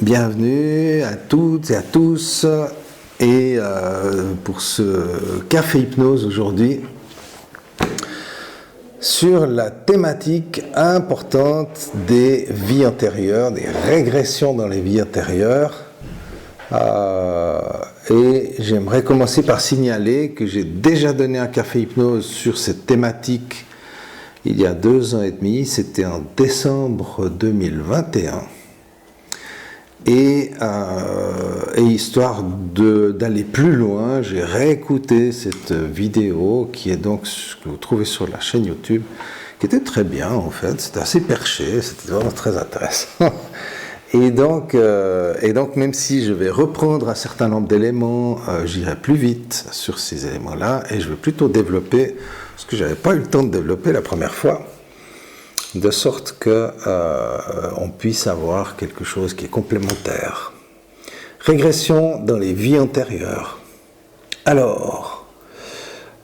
Bienvenue à toutes et à tous et pour ce café hypnose aujourd'hui sur la thématique importante des vies antérieures, des régressions dans les vies antérieures. Et j'aimerais commencer par signaler que j'ai déjà donné un café hypnose sur cette thématique il y a 2 ans et demi, c'était en décembre 2021. Et histoire d'aller plus loin, j'ai réécouté cette vidéo qui est donc que vous trouvez sur la chaîne YouTube, qui était très bien en fait, c'était assez perché, c'était vraiment très intéressant. Et donc même si je vais reprendre un certain nombre d'éléments, j'irai plus vite sur ces éléments-là et je vais plutôt développer ce que je n'avais pas eu le temps de développer la première fois, de sorte qu'on puisse avoir quelque chose qui est complémentaire. Régression dans les vies antérieures. Alors,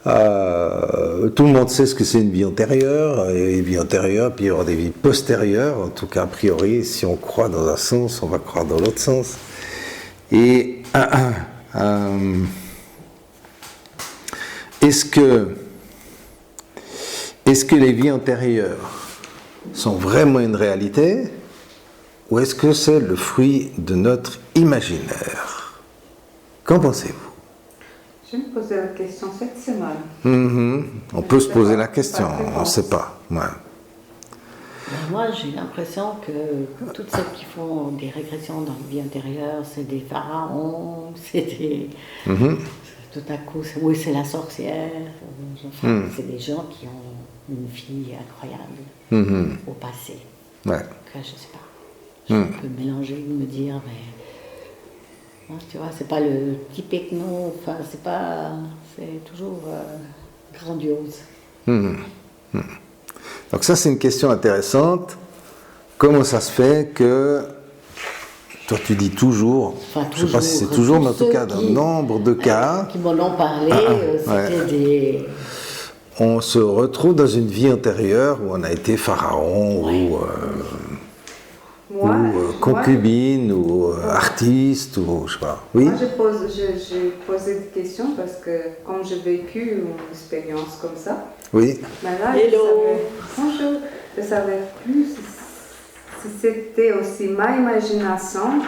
tout le monde sait ce que c'est une vie antérieure. Il y a une vie antérieure, puis il y aura des vies postérieures. En tout cas, a priori, si on croit dans un sens, on va croire dans l'autre sens. Et est-ce que les vies antérieures sont vraiment une réalité, ou est-ce que c'est le fruit de notre imaginaire? Qu'en pensez-vous? Je me posais la question cette semaine. On peut se poser la question, on ne sait pas. Ouais. Moi, j'ai l'impression que toutes celles qui font des régressions dans les vies antérieures, c'est des pharaons, c'est des... Tout à coup, c'est la sorcière. Enfin, c'est des gens qui ont une vie incroyable au passé. Ouais. Que, je sais pas. Je peux mélanger, me dire, mais non, tu vois, c'est pas le typique non. Enfin, c'est pas, c'est toujours grandiose. Donc ça, c'est une question intéressante. Comment ça se fait que toi, tu dis toujours, Enfin, je ne sais pas si c'est toujours, mais en tout cas, dans nombre de cas, qui m'en ont parlé, c'était des... On se retrouve dans une vie antérieure où on a été pharaon ou concubine ou artiste ou je sais pas. Oui. Moi, j'ai posé des questions parce que comme j'ai vécu une expérience comme ça, oui. Mais là, je ne savais plus si c'était aussi ma imagination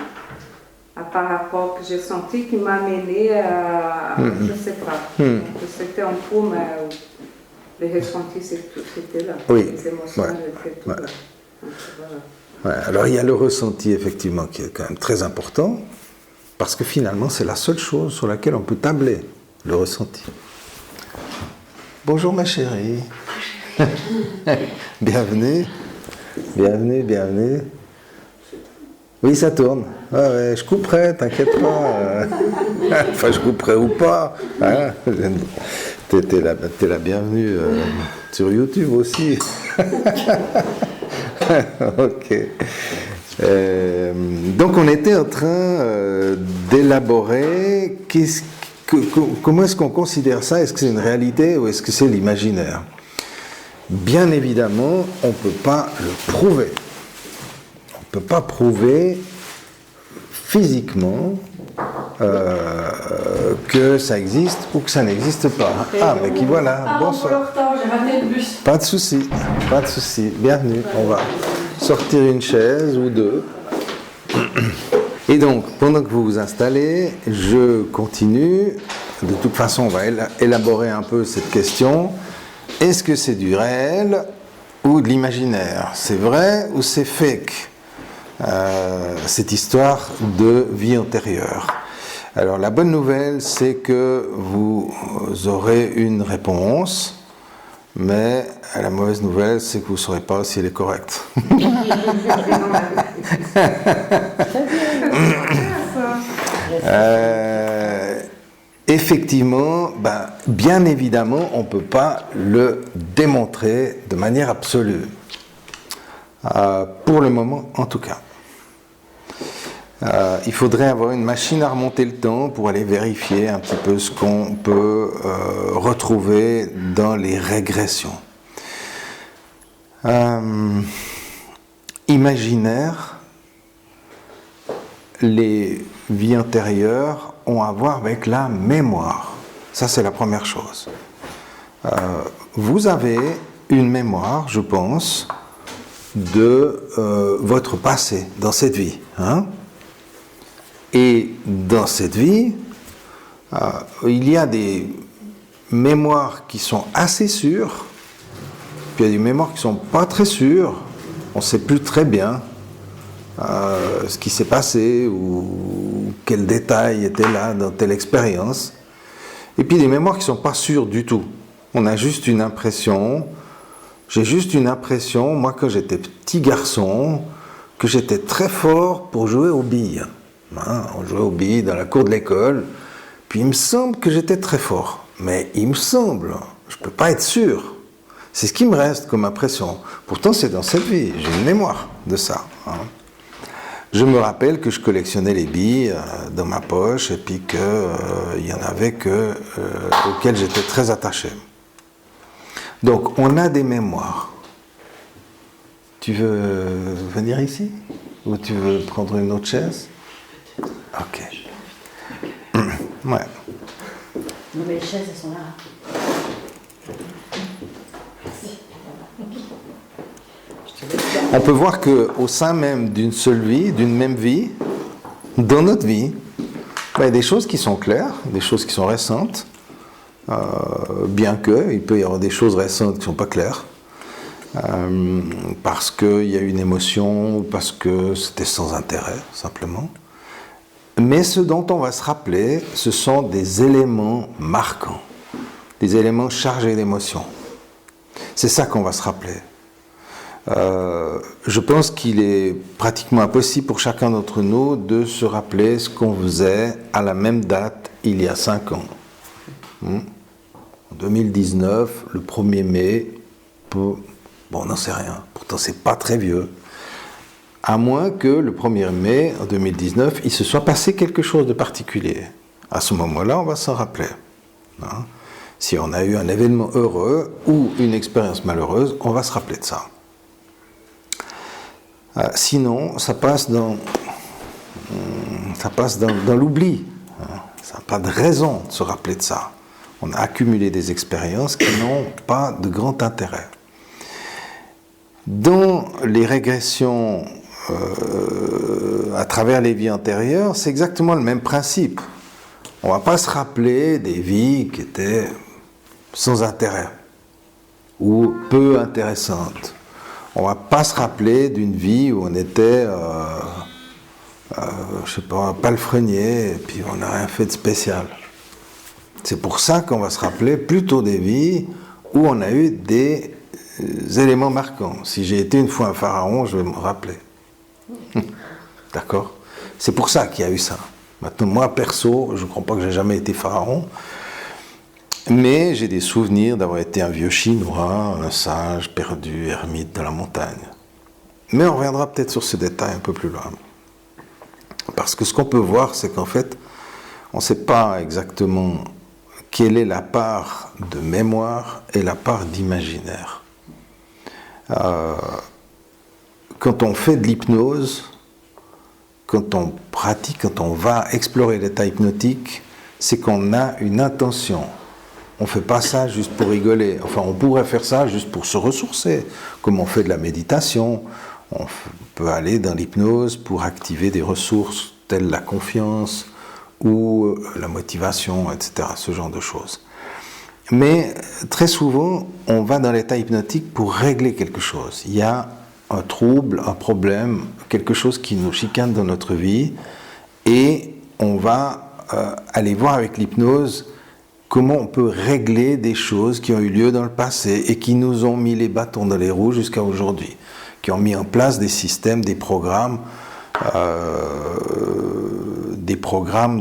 par rapport que j'ai senti qui m'a mené à, je ne sais pas, donc, c'était un peu, mais les ressentis, c'était là, oui. les émotions, étaient tout là. Donc, voilà. Ouais, alors il y a le ressenti effectivement qui est quand même très important, parce que finalement c'est la seule chose sur laquelle on peut tabler, le ressenti. Bonjour ma chérie. Bienvenue. Bienvenue. Oui, ça tourne. Ah ouais, je couperai, t'inquiète pas. Enfin, je couperai ou pas. Hein. T'es la bienvenue sur YouTube aussi. Ok. Donc, on était en train d'élaborer comment est-ce qu'on considère ça? Est-ce que c'est une réalité ou est-ce que c'est l'imaginaire? Bien évidemment, on ne peut pas le prouver. On ne peut pas prouver physiquement que ça existe ou que ça n'existe pas. Ah, mais qui voilà, bonsoir. J'ai raté le bus. Pas de souci. Bienvenue. On va sortir une chaise ou deux. Et donc, pendant que vous vous installez, je continue. De toute façon, on va élaborer un peu cette question. Est-ce que c'est du réel ou de l'imaginaire? C'est vrai ou c'est fake, cette histoire de vie antérieure? Alors, la bonne nouvelle, c'est que vous aurez une réponse, mais la mauvaise nouvelle, c'est que vous ne saurez pas si elle est correcte. Effectivement, bien évidemment, on ne peut pas le démontrer de manière absolue. Pour le moment, en tout cas. Il faudrait avoir une machine à remonter le temps pour aller vérifier un petit peu ce qu'on peut retrouver dans les régressions. Imaginaire, les vies antérieures ont à voir avec la mémoire. Ça, c'est la première chose. Vous avez une mémoire, je pense, de votre passé dans cette vie. Hein? Et dans cette vie, il y a des mémoires qui sont assez sûres, puis il y a des mémoires qui ne sont pas très sûres. On ne sait plus très bien ce qui s'est passé ou quel détail était là dans telle expérience. Et puis des mémoires qui ne sont pas sûres du tout. On a juste une impression. J'ai juste une impression, moi, quand j'étais petit garçon, que j'étais très fort pour jouer aux billes. Hein, on jouait aux billes dans la cour de l'école, puis il me semble que j'étais très fort. Mais il me semble, je ne peux pas être sûr. C'est ce qui me reste comme impression. Pourtant, c'est dans cette vie, j'ai une mémoire de ça. Hein. Je me rappelle que je collectionnais les billes dans ma poche, et puis qu'il y en avait auxquelles j'étais très attaché. Donc, on a des mémoires. Tu veux venir ici? Ou tu veux prendre une autre chaise? Ok. Ouais. Non, mais les chaises, elles sont là. On peut voir qu'au sein même d'une seule vie, d'une même vie, dans notre vie, il y a des choses qui sont claires, des choses qui sont récentes, bien qu'il peut y avoir des choses récentes qui ne sont pas claires, parce qu'il y a une émotion, ou parce que c'était sans intérêt, simplement. Mais ce dont on va se rappeler, ce sont des éléments marquants, des éléments chargés d'émotion. C'est ça qu'on va se rappeler. Je pense qu'il est pratiquement impossible pour chacun d'entre nous de se rappeler ce qu'on faisait à la même date il y a 5 ans. En 2019, le 1er mai, bon, on n'en sait rien. Pourtant, c'est pas très vieux. À moins que le 1er mai, en 2019, il se soit passé quelque chose de particulier. À ce moment-là, on va s'en rappeler. Hein? Si on a eu un événement heureux ou une expérience malheureuse, on va se rappeler de ça. Sinon, ça passe dans l'oubli. Hein? Ça n'a pas de raison de se rappeler de ça. On a accumulé des expériences qui n'ont pas de grand intérêt. Dans les régressions à travers les vies antérieures, c'est exactement le même principe. On ne va pas se rappeler des vies qui étaient sans intérêt ou peu intéressantes. On ne va pas se rappeler d'une vie où on était, je sais pas, un palefrenier, et puis on n'a rien fait de spécial. C'est pour ça qu'on va se rappeler plutôt des vies où on a eu des éléments marquants. Si j'ai été une fois un pharaon, je vais me rappeler. D'accord? C'est pour ça qu'il y a eu ça. Maintenant, moi, perso, je ne crois pas que j'ai jamais été pharaon, mais j'ai des souvenirs d'avoir été un vieux chinois, un sage perdu, ermite dans la montagne. Mais on reviendra peut-être sur ce détail un peu plus loin. Parce que ce qu'on peut voir, c'est qu'en fait, on ne sait pas exactement quelle est la part de mémoire et la part d'imaginaire. Quand on fait de l'hypnose, quand on pratique, quand on va explorer l'état hypnotique, c'est qu'on a une intention. On ne fait pas ça juste pour rigoler. Enfin, on pourrait faire ça juste pour se ressourcer, comme on fait de la méditation. On peut aller dans l'hypnose pour activer des ressources telles la confiance ou la motivation, etc., ce genre de choses. Mais très souvent, on va dans l'état hypnotique pour régler quelque chose. Il y a un trouble, un problème, quelque chose qui nous chicane dans notre vie, et on va aller voir avec l'hypnose comment on peut régler des choses qui ont eu lieu dans le passé et qui nous ont mis les bâtons dans les roues jusqu'à aujourd'hui, qui ont mis en place des systèmes, des programmes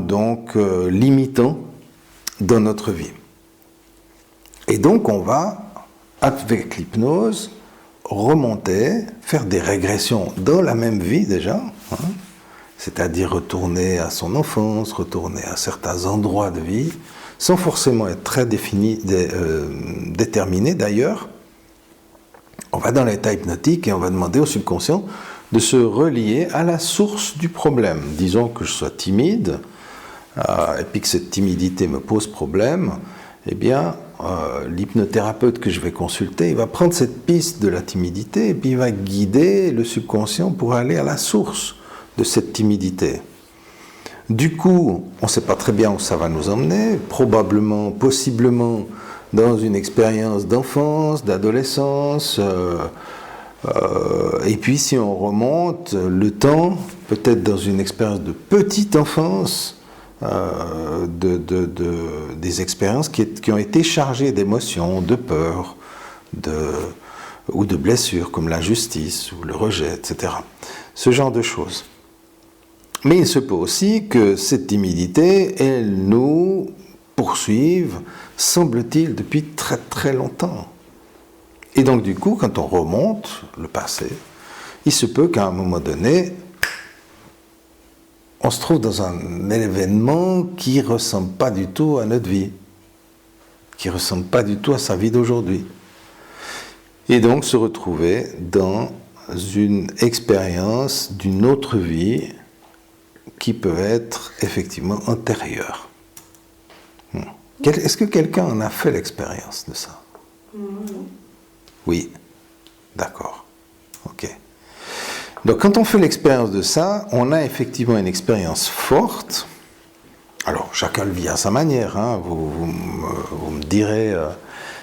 donc limitants dans notre vie. Et donc on va, avec l'hypnose, remonter, faire des régressions dans la même vie déjà, hein, c'est-à-dire retourner à son enfance, retourner à certains endroits de vie, sans forcément être très déterminé d'ailleurs. On va dans l'état hypnotique et on va demander au subconscient de se relier à la source du problème. Disons que je sois timide, et puis que cette timidité me pose problème, eh bien, l'hypnothérapeute que je vais consulter, il va prendre cette piste de la timidité et puis il va guider le subconscient pour aller à la source de cette timidité. Du coup, on ne sait pas très bien où ça va nous emmener, probablement, possiblement, dans une expérience d'enfance, d'adolescence, et puis si on remonte le temps, peut-être dans une expérience de petite enfance, des expériences qui ont été chargées d'émotions, de peur, ou de blessures, comme l'injustice ou le rejet, etc. Ce genre de choses. Mais il se peut aussi que cette timidité, elle nous poursuive, semble-t-il, depuis très très longtemps. Et donc du coup, quand on remonte le passé, il se peut qu'à un moment donné, on se trouve dans un événement qui ne ressemble pas du tout à notre vie, qui ne ressemble pas du tout à sa vie d'aujourd'hui. Et donc se retrouver dans une expérience d'une autre vie qui peut être effectivement antérieure. Est-ce que quelqu'un en a fait l'expérience de ça? Oui. D'accord. Ok. Donc quand on fait l'expérience de ça, on a effectivement une expérience forte. Alors chacun le vit à sa manière, hein. Vous me direz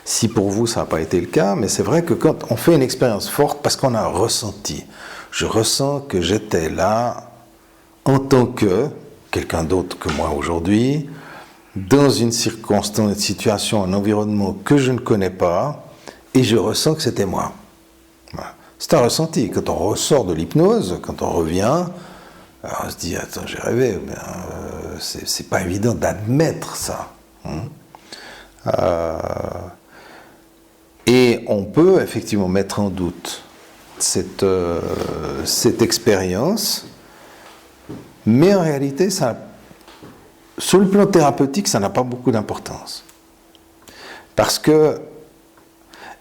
si pour vous ça n'a pas été le cas, mais c'est vrai que quand on fait une expérience forte, parce qu'on a un ressenti, je ressens que j'étais là en tant que quelqu'un d'autre que moi aujourd'hui, dans une circonstance, une situation, un environnement que je ne connais pas, et je ressens que c'était moi. Voilà. C'est un ressenti. Quand on ressort de l'hypnose, quand on revient, alors on se dit, attends, j'ai rêvé. C'est pas évident d'admettre ça. Et on peut effectivement mettre en doute cette expérience, mais en réalité, sur le plan thérapeutique, ça n'a pas beaucoup d'importance. Parce que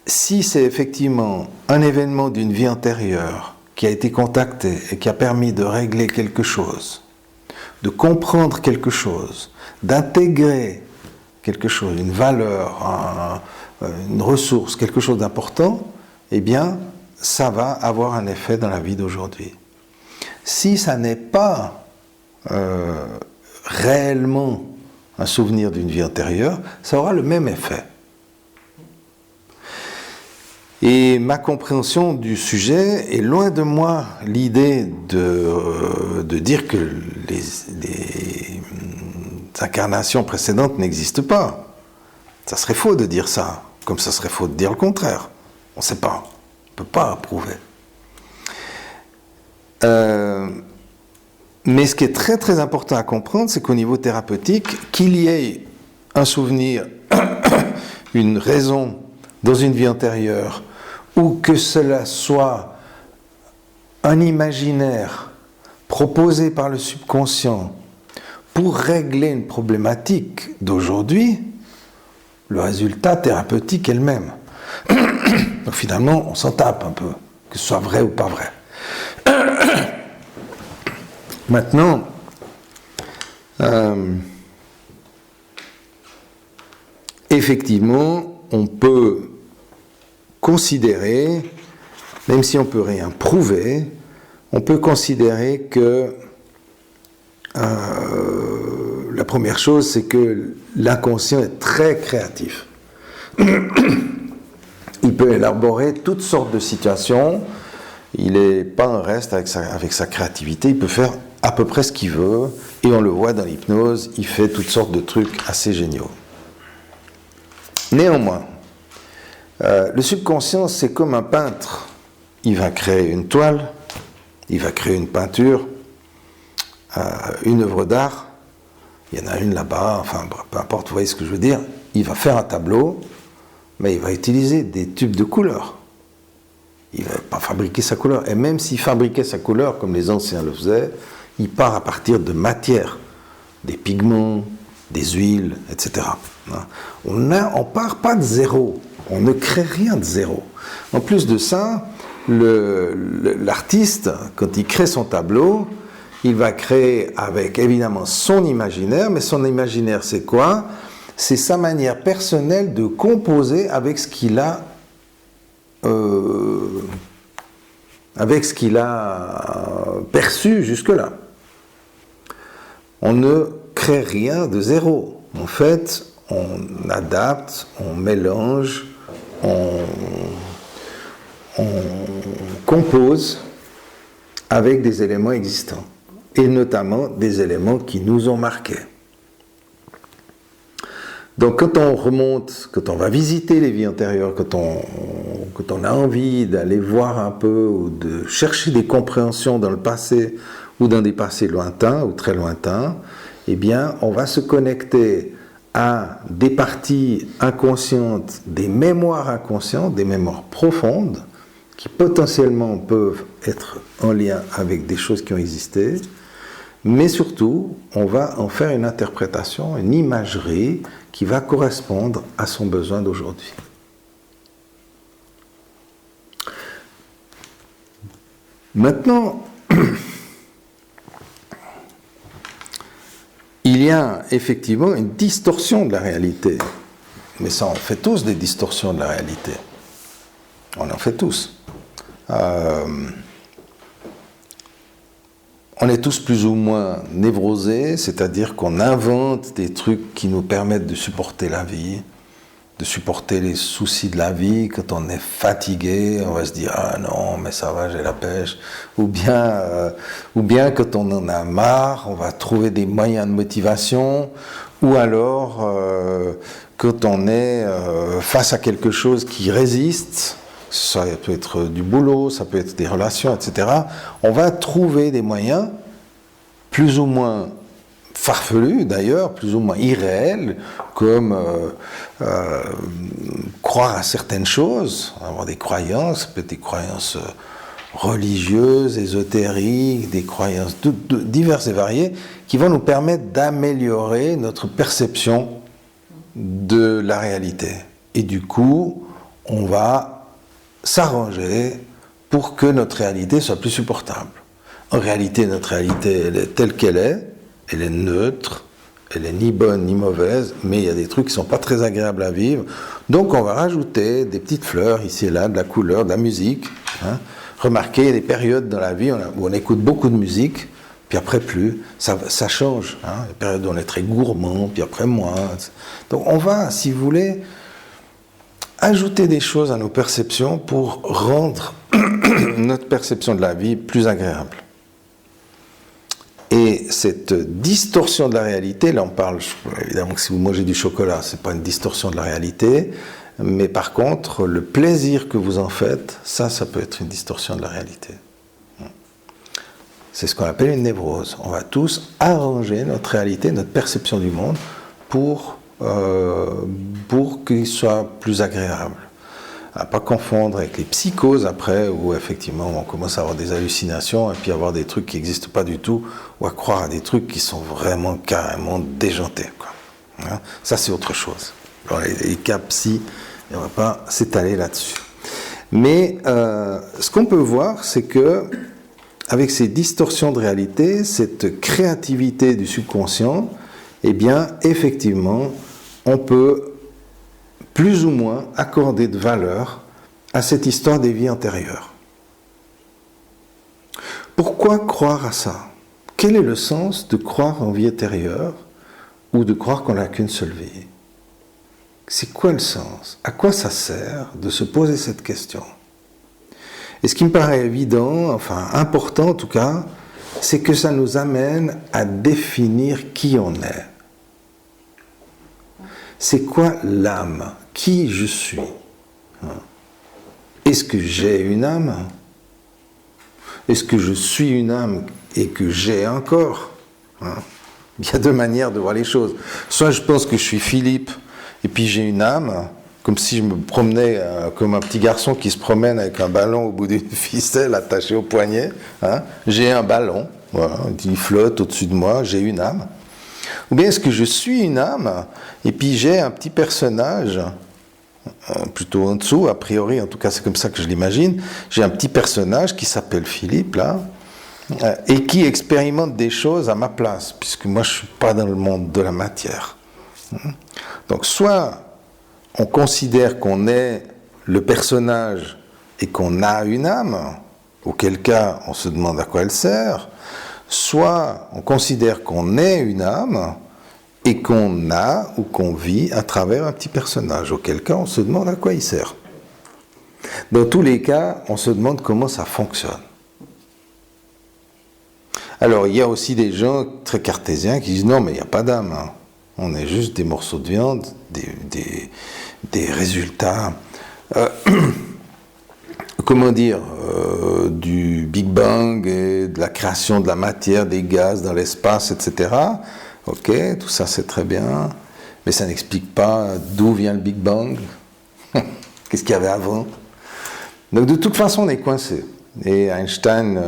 si c'est effectivement un événement d'une vie antérieure qui a été contacté et qui a permis de régler quelque chose, de comprendre quelque chose, d'intégrer quelque chose, une valeur, une ressource, quelque chose d'important, eh bien, ça va avoir un effet dans la vie d'aujourd'hui. Si ça n'est pas réellement un souvenir d'une vie antérieure, ça aura le même effet. Et ma compréhension du sujet est loin de moi l'idée de dire que les incarnations précédentes n'existent pas. Ça serait faux de dire ça, comme ça serait faux de dire le contraire. On ne sait pas, on ne peut pas prouver. Mais ce qui est très très important à comprendre, c'est qu'au niveau thérapeutique, qu'il y ait un souvenir, une raison dans une vie antérieure, ou que cela soit un imaginaire proposé par le subconscient pour régler une problématique d'aujourd'hui, le résultat thérapeutique est le même. Donc finalement, on s'en tape un peu, que ce soit vrai ou pas vrai. Maintenant, effectivement, on peut considérer, même si on ne peut rien prouver, on peut considérer que la première chose, c'est que l'inconscient est très créatif. Il peut élaborer toutes sortes de situations, il n'est pas en reste avec sa créativité, il peut faire à peu près ce qu'il veut, et on le voit dans l'hypnose, il fait toutes sortes de trucs assez géniaux. Néanmoins, le subconscient, c'est comme un peintre. Il va créer une toile, il va créer une peinture, une œuvre d'art, il y en a une là-bas, enfin peu importe, vous voyez ce que je veux dire, il va faire un tableau, mais il va utiliser des tubes de couleurs. Il ne va pas fabriquer sa couleur. Et même s'il fabriquait sa couleur, comme les anciens le faisaient, il part à partir de matière, des pigments, des huiles, etc. On ne part pas de zéro. On ne crée rien de zéro. En plus de ça, l'artiste, quand il crée son tableau, il va créer avec évidemment son imaginaire, mais son imaginaire c'est quoi? C'est sa manière personnelle de composer avec ce qu'il a perçu jusque-là. On ne crée rien de zéro. En fait, on adapte, on mélange, on compose avec des éléments existants, et notamment des éléments qui nous ont marqués. Donc quand on remonte, quand on va visiter les vies antérieures, quand on a envie d'aller voir un peu ou de chercher des compréhensions dans le passé ou dans des passés lointains ou très lointains, eh bien on va se connecter à des parties inconscientes, des mémoires inconscientes, des mémoires profondes qui potentiellement peuvent être en lien avec des choses qui ont existé, mais surtout on va en faire une interprétation, une imagerie qui va correspondre à son besoin d'aujourd'hui. Maintenant, il y a effectivement une distorsion de la réalité. Mais ça, on fait tous des distorsions de la réalité. On en fait tous. On est tous plus ou moins névrosés, c'est-à-dire qu'on invente des trucs qui nous permettent de supporter la vie, de supporter les soucis de la vie. Quand on est fatigué, on va se dire « Ah non, mais ça va, j'ai la pêche ». Ou bien quand on en a marre, on va trouver des moyens de motivation. Ou alors, quand on est face à quelque chose qui résiste, ça peut être du boulot, ça peut être des relations, etc. On va trouver des moyens plus ou moins farfelus d'ailleurs, plus ou moins irréels, comme croire à certaines choses, avoir des croyances, ça peut être des croyances religieuses, ésotériques, des croyances diverses et variées, qui vont nous permettre d'améliorer notre perception de la réalité. Et du coup, on va s'arranger pour que notre réalité soit plus supportable. En réalité, notre réalité, elle est telle qu'elle est, elle est neutre, elle est ni bonne ni mauvaise, mais il y a des trucs qui ne sont pas très agréables à vivre. Donc on va rajouter des petites fleurs ici et là, de la couleur, de la musique. Remarquez, il y a des périodes dans la vie où on écoute beaucoup de musique, puis après plus, ça change. Les périodes où on est très gourmand, puis après moins. Donc on va, si vous voulez, ajouter des choses à nos perceptions pour rendre notre perception de la vie plus agréable. Et cette distorsion de la réalité, là on parle, évidemment que si vous mangez du chocolat, c'est pas une distorsion de la réalité, mais par contre, le plaisir que vous en faites, ça peut être une distorsion de la réalité. C'est ce qu'on appelle une névrose. On va tous arranger notre réalité, notre perception du monde pour qu'il soit plus agréable. À ne pas confondre avec les psychoses après, où effectivement on commence à avoir des hallucinations et puis avoir des trucs qui n'existent pas du tout, ou à croire à des trucs qui sont vraiment carrément déjantés, quoi. Ça c'est autre chose. Alors, les cas psy, on ne va pas s'étaler là-dessus. Mais ce qu'on peut voir, c'est que avec ces distorsions de réalité, cette créativité du subconscient, eh bien effectivement, on peut plus ou moins accorder de valeur à cette histoire des vies antérieures. Pourquoi croire à ça? Quel est le sens de croire en vie antérieure ou de croire qu'on n'a qu'une seule vie? C'est quoi le sens? À quoi ça sert de se poser cette question? Et ce qui me paraît évident, enfin important en tout cas, c'est que ça nous amène à définir qui on est. C'est quoi l'âme? Qui je suis? Est-ce que j'ai une âme? Est-ce que je suis une âme et que j'ai un corps? Il y a deux manières de voir les choses. Soit je pense que je suis Philippe et puis j'ai une âme, comme si je me promenais comme un petit garçon qui se promène avec un ballon au bout d'une ficelle attachée au poignet. J'ai un ballon, voilà, il flotte au-dessus de moi, j'ai une âme. Ou bien est-ce que je suis une âme et puis j'ai un petit personnage plutôt en dessous, a priori, en tout cas c'est comme ça que je l'imagine, j'ai un petit personnage qui s'appelle Philippe, là, et qui expérimente des choses à ma place, puisque moi je ne suis pas dans le monde de la matière. Donc soit on considère qu'on est le personnage et qu'on a une âme, auquel cas on se demande à quoi elle sert, soit on considère qu'on est une âme et qu'on a ou qu'on vit à travers un petit personnage, auquel cas on se demande à quoi il sert. Dans tous les cas, on se demande comment ça fonctionne. Alors, il y a aussi des gens très cartésiens qui disent non, mais il n'y a pas d'âme. Hein. On est juste des morceaux de viande, des résultats, du Big Bang et de la création de la matière, des gaz dans l'espace, etc. Ok, tout ça c'est très bien, mais ça n'explique pas d'où vient le Big Bang. Qu'est-ce qu'il y avait avant? Donc de toute façon, on est coincé. Et Einstein,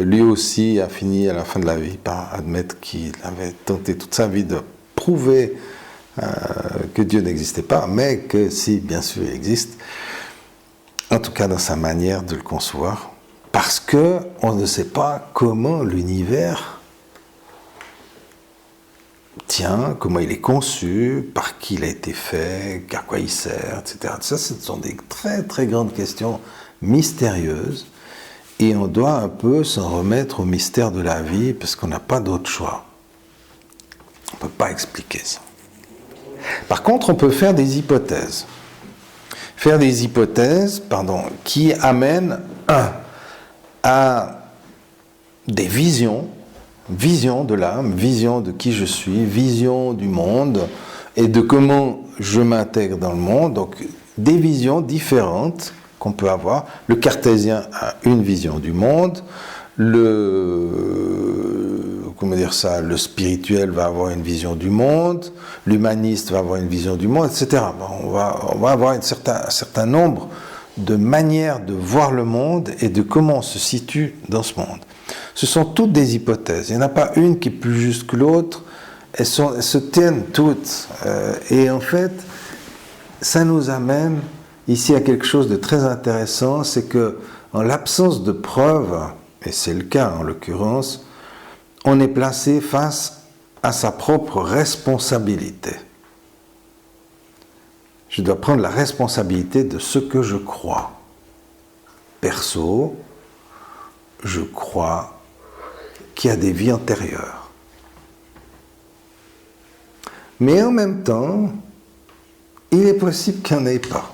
lui aussi, a fini à la fin de la vie par admettre qu'il avait tenté toute sa vie de prouver que Dieu n'existait pas, mais que si, bien sûr, il existe, en tout cas dans sa manière de le concevoir, parce qu'on ne sait pas comment l'univers tient, comment il est conçu, par qui il a été fait, à quoi il sert, etc. Ça, ce sont des très très grandes questions mystérieuses, et on doit un peu s'en remettre au mystère de la vie, parce qu'on n'a pas d'autre choix. On ne peut pas expliquer ça. Par contre, on peut faire des hypothèses. Qui amènent à des visions de l'âme, vision de qui je suis, vision du monde et de comment je m'intègre dans le monde. Donc, des visions différentes qu'on peut avoir. Le cartésien a une vision du monde, le spirituel va avoir une vision du monde, l'humaniste va avoir une vision du monde, etc. On va avoir un certain nombre de manières de voir le monde et de comment on se situe dans ce monde. Ce sont toutes des hypothèses. Il n'y en a pas une qui est plus juste que l'autre. Elles se tiennent toutes. Et en fait, ça nous amène ici à quelque chose de très intéressant, c'est que en l'absence de preuves, et c'est le cas en l'occurrence, on est placé face à sa propre responsabilité. Je dois prendre la responsabilité de ce que je crois. Perso, je crois qu'il y a des vies antérieures. Mais en même temps, il est possible qu'il n'y en ait pas.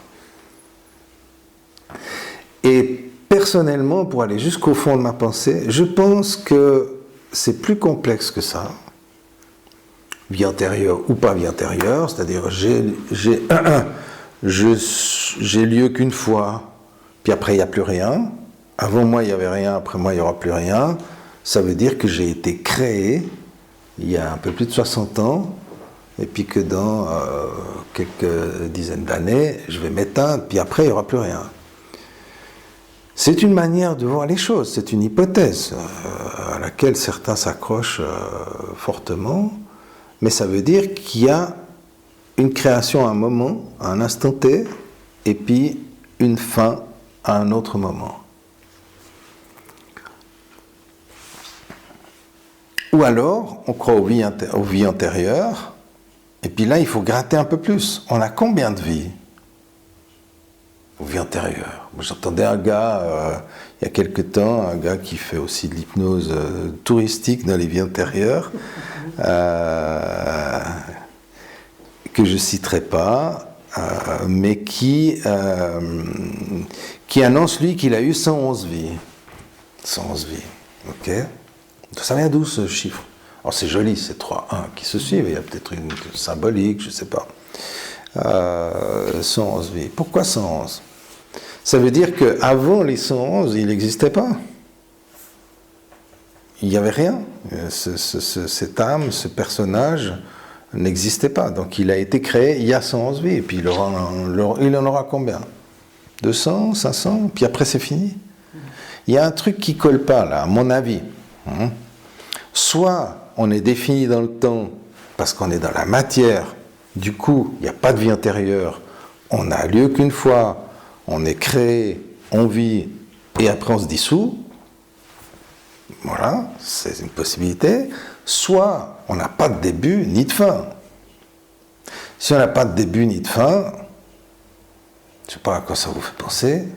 Et personnellement, pour aller jusqu'au fond de ma pensée, je pense que c'est plus complexe que ça. Vie antérieure ou pas vie antérieure, c'est-à-dire j'ai lieu qu'une fois, puis après il n'y a plus rien. Avant moi il n'y avait rien, après moi il n'y aura plus rien. Ça veut dire que j'ai été créé il y a un peu plus de 60 ans, et puis que dans quelques dizaines d'années, je vais m'éteindre, puis après il n'y aura plus rien. C'est une manière de voir les choses, c'est une hypothèse à laquelle certains s'accrochent fortement, mais ça veut dire qu'il y a une création à un moment, à un instant T, et puis une fin à un autre moment. Ou alors, on croit aux vies antérieures, et puis là, il faut gratter un peu plus. On a combien de vies aux vies antérieures? J'entendais un gars, il y a quelque temps, un gars qui fait aussi de l'hypnose touristique dans les vies antérieures, que je ne citerai pas, mais qui annonce, lui, qu'il a eu 111 vies. 111 vies, ok? Ça vient d'où ce chiffre? Alors c'est joli, c'est 3, 1 qui se suivent, il y a peut-être une symbolique, je ne sais pas. 111 vies. Pourquoi 111? Ça veut dire qu'avant les 111, il n'existait pas. Il n'y avait rien. Cette âme, ce personnage n'existait pas. Donc il a été créé il y a 111 vies. Et puis il en aura combien? 200, 500? Puis après c'est fini. Il y a un truc qui ne colle pas là, à mon avis. Soit on est défini dans le temps parce qu'on est dans la matière, du coup il n'y a pas de vie antérieure, on n'a lieu qu'une fois, on est créé, on vit, et après on se dissout, voilà, c'est une possibilité, soit on n'a pas de début ni de fin. Si on n'a pas de début ni de fin, je ne sais pas à quoi ça vous fait penser,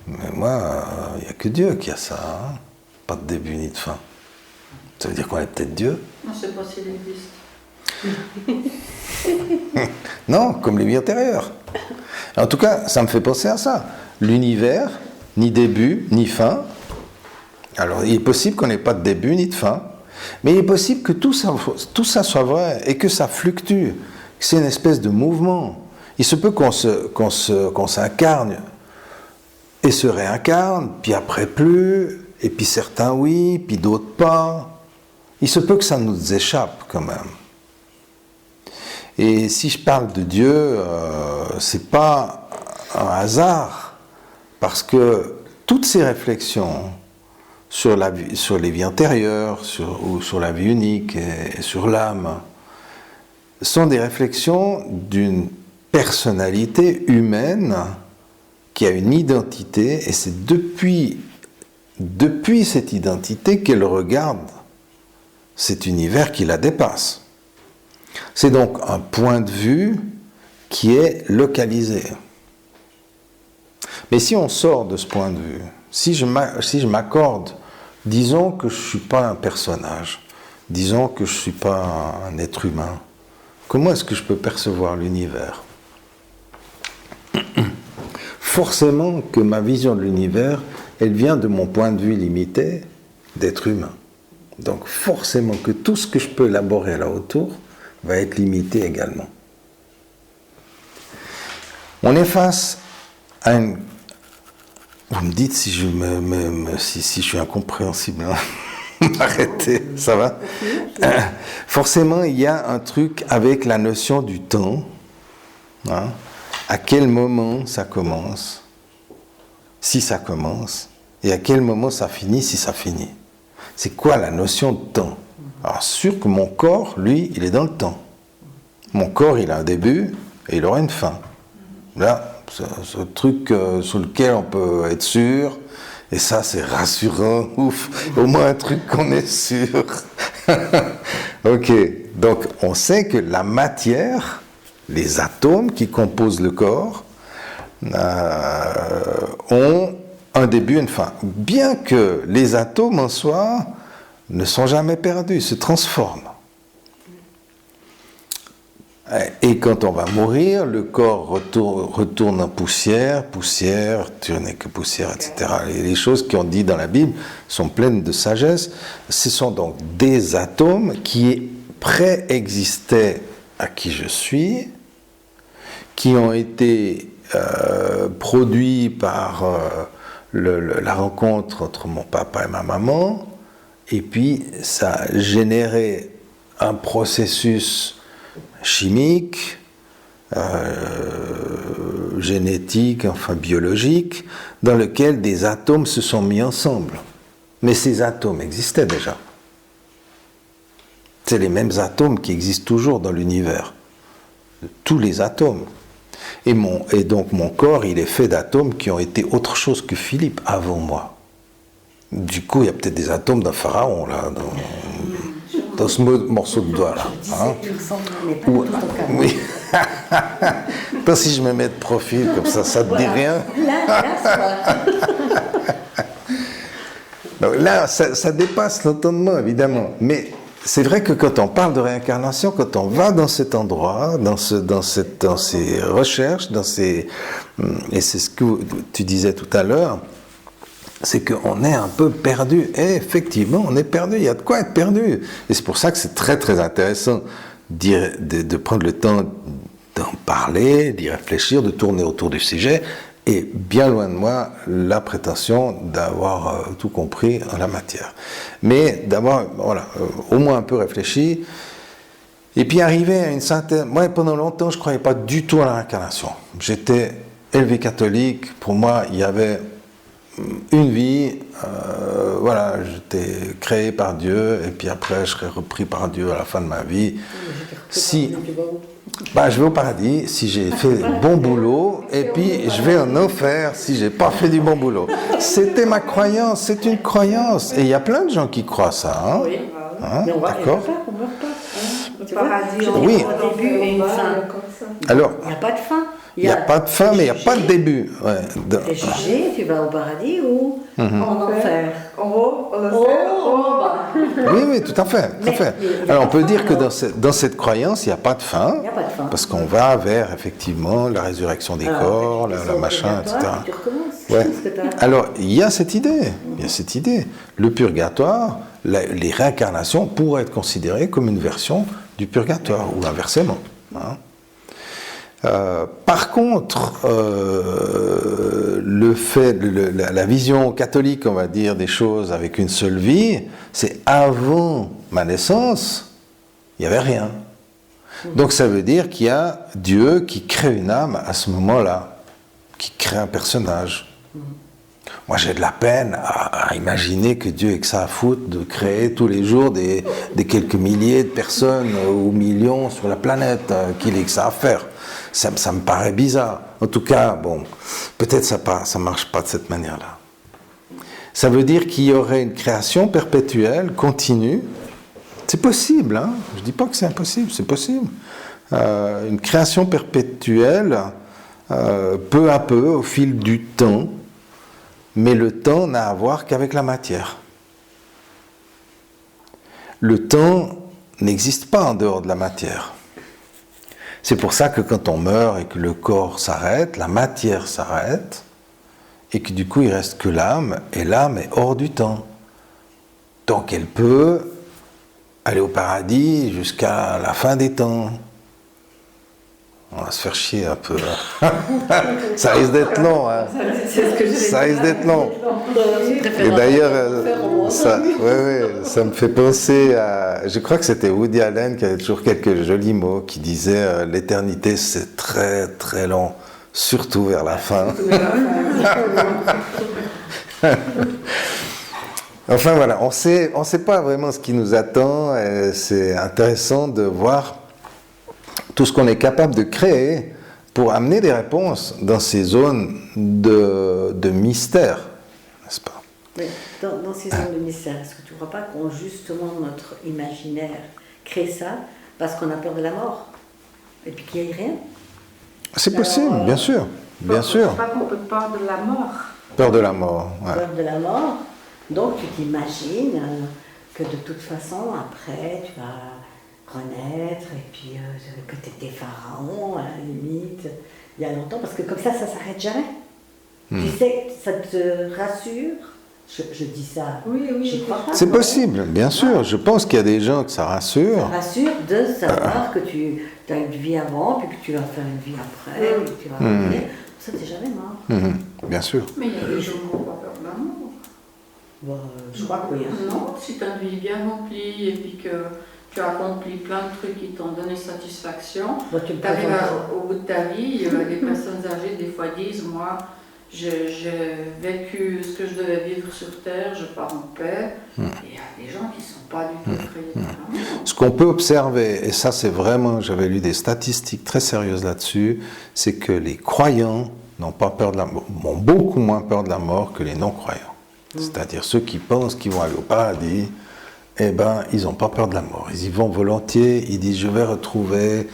mais moi, il n'y a que Dieu qui a ça, hein. Pas de début ni de fin. Ça veut dire qu'on est peut-être Dieu? On ne sait pas s'il existe. Non, comme les vies antérieures. En tout cas, ça me fait penser à ça. L'univers, ni début, ni fin. Alors, il est possible qu'on n'ait pas de début, ni de fin. Mais il est possible que tout ça soit vrai et que ça fluctue. Que c'est une espèce de mouvement. Il se peut qu'on s'incarne et se réincarne, puis après plus, et puis certains oui, puis d'autres pas. Il se peut que ça nous échappe quand même. Et si je parle de Dieu, c'est pas un hasard, parce que toutes ces réflexions sur les vies antérieures, ou sur la vie unique et sur l'âme, sont des réflexions d'une personnalité humaine qui a une identité, et c'est depuis cette identité qu'elle regarde cet univers qui la dépasse. C'est donc un point de vue qui est localisé. Mais si on sort de ce point de vue, si je m'accorde, disons que je ne suis pas un personnage, disons que je ne suis pas un être humain, comment est-ce que je peux percevoir l'univers ? Forcément que ma vision de l'univers, elle vient de mon point de vue limité d'être humain. Donc forcément que tout ce que je peux élaborer là autour va être limité également. On est face à une... Vous me dites si je si je suis incompréhensible. Hein. Arrêtez, ça va ? Forcément, il y a un truc avec la notion du temps. Hein. À quel moment ça commence, si ça commence, et à quel moment ça finit, si ça finit. C'est quoi la notion de temps ? Alors sûr que mon corps, lui, il est dans le temps. Mon corps, il a un début et il aura une fin. Là, c'est un truc sur lequel on peut être sûr, et ça, c'est rassurant, ouf, au moins un truc qu'on est sûr. Ok, donc on sait que la matière, les atomes qui composent le corps, ont un début et une fin. Bien que les atomes en soi ne sont jamais perdus, se transforment. Et quand on va mourir, le corps retourne en poussière, tu n'es que poussière, etc. Et les choses qui ont dit dans la Bible sont pleines de sagesse. Ce sont donc des atomes qui préexistaient à qui je suis, qui ont été produits par la rencontre entre mon papa et ma maman, et puis ça a généré un processus chimique, génétique, enfin biologique, dans lequel des atomes se sont mis ensemble. Mais ces atomes existaient déjà. C'est les mêmes atomes qui existent toujours dans l'univers. Tous les atomes. Et donc mon corps, il est fait d'atomes qui ont été autre chose que Philippe avant moi. Du coup, il y a peut-être des atomes d'un pharaon, là, dans ce morceau de doigt, là. Hein? Oui. Toi, si je me mets de profil, comme ça te dit rien. Donc là, ça dépasse l'entendement, évidemment. Mais c'est vrai que quand on parle de réincarnation, quand on va dans cet endroit, dans ces recherches, et c'est ce que tu disais tout à l'heure, c'est qu'on est un peu perdu. Et effectivement, on est perdu, il y a de quoi être perdu. Et c'est pour ça que c'est très très intéressant de prendre le temps d'en parler, d'y réfléchir, de tourner autour du sujet. Et bien loin de moi la prétention d'avoir tout compris en la matière. Mais d'avoir, au moins un peu réfléchi, et puis arriver à une certaine... Moi, pendant longtemps, je ne croyais pas du tout à la réincarnation. J'étais élevé catholique, pour moi, il y avait une vie, voilà, j'étais créé par Dieu, et puis après je serai repris par Dieu à la fin de ma vie. Si, bah, je vais au paradis si j'ai fait le bon boulot, et puis je vais en enfer si j'ai pas fait du bon boulot. C'était ma croyance, c'est une croyance, et il y a plein de gens qui croient ça. Hein? Oui. Hein? Mais on va, D'accord. on meurt pas. Le Tu vois, paradis, je on Oui. dis au début et une fin. comme ça. Alors, Il n'y a pas de fin. il n'y a pas de fin, mais il n'y a pas de début. Ouais. Tu es jugé, tu vas au paradis ou en enfer. En haut, on le Oh, sait, en bas. Oui, tout à fait. Tout à fait. Mais Alors, on peut il y a dire que pas de dans cette croyance, il n'y a pas de fin, Il n'y a pas de fin. parce qu'on va vers, effectivement, la résurrection des corps, la machin, etc. Tu recommences. Ouais. Parce que t'as- Alors, il y a cette idée. Il y a cette idée. Le purgatoire, les réincarnations pourraient être considérées comme une version du purgatoire, ou inversement. Hein. Par contre, la vision catholique, on va dire, des choses avec une seule vie, c'est avant ma naissance, il n'y avait rien. Donc ça veut dire qu'il y a Dieu qui crée une âme à ce moment-là, qui crée un personnage. Moi, j'ai de la peine à imaginer que Dieu ait que ça à foutre de créer tous les jours des quelques milliers de personnes ou millions sur la planète, qu'il ait que ça à faire. Ça me paraît bizarre. En tout cas, bon, peut-être ça ne marche pas de cette manière-là. Ça veut dire qu'il y aurait une création perpétuelle, continue. C'est possible, hein. Je ne dis pas que c'est impossible, c'est possible. Une création perpétuelle, peu à peu, au fil du temps, mais le temps n'a à voir qu'avec la matière. Le temps n'existe pas en dehors de la matière. C'est pour ça que quand on meurt et que le corps s'arrête, la matière s'arrête, et que du coup il reste que l'âme, et l'âme est hors du temps. Donc elle peut aller au paradis jusqu'à la fin des temps. On va se faire chier un peu. Ça risque d'être long. Hein. Ça risque d'être long. Et d'ailleurs, ça me fait penser à... Je crois que c'était Woody Allen qui avait toujours quelques jolis mots, qui disait l'éternité c'est très très long, surtout vers la fin. Enfin voilà, on sait pas vraiment ce qui nous attend, et c'est intéressant de voir tout ce qu'on est capable de créer pour amener des réponses dans ces zones de mystère, n'est-ce pas? Mais dans ces zones de mystère, est-ce que tu ne crois pas qu'on justement notre imaginaire crée ça parce qu'on a peur de la mort et puis qu'il n'y ait rien? C'est possible, bien sûr, bien sûr. Pas qu'on peut peur de la mort. Peur de la mort, ouais. Peur de la mort. Donc tu t'imagines que de toute façon après tu vas renaître et puis que tu étais pharaon à la limite il y a longtemps parce que comme ça s'arrête jamais. Tu sais, ça te rassure. Je dis ça. Oui, J'y crois pas. C'est possible, bien sûr. Je pense qu'il y a des gens que ça Ça rassure. rassure de savoir que tu as une vie avant, puis que tu vas faire une vie après, puis que tu vas revenir. Ça, t'es jamais mort. Bien sûr. Mais il y a des gens qui n'ont pas peur de la mort. Bon, je crois que oui. Hein. Non, si tu as une vie bien remplie et puis que tu as accompli plein de trucs qui t'ont donné satisfaction, Bon, tu me tu arrives présentes- au bout de ta vie, les personnes âgées des fois disent, moi, j'ai vécu ce que je devais vivre sur Terre, je pars en paix. Et il y a des gens qui ne sont pas du tout effrayés de la mort. Ce qu'on peut observer, et ça c'est vraiment, j'avais lu des statistiques très sérieuses là-dessus, c'est que les croyants n'ont pas peur de la mort, ont beaucoup moins peur de la mort que les non-croyants. C'est-à-dire ceux qui pensent qu'ils vont aller au paradis, eh ben, ils n'ont pas peur de la mort. Ils y vont volontiers, ils disent je vais retrouver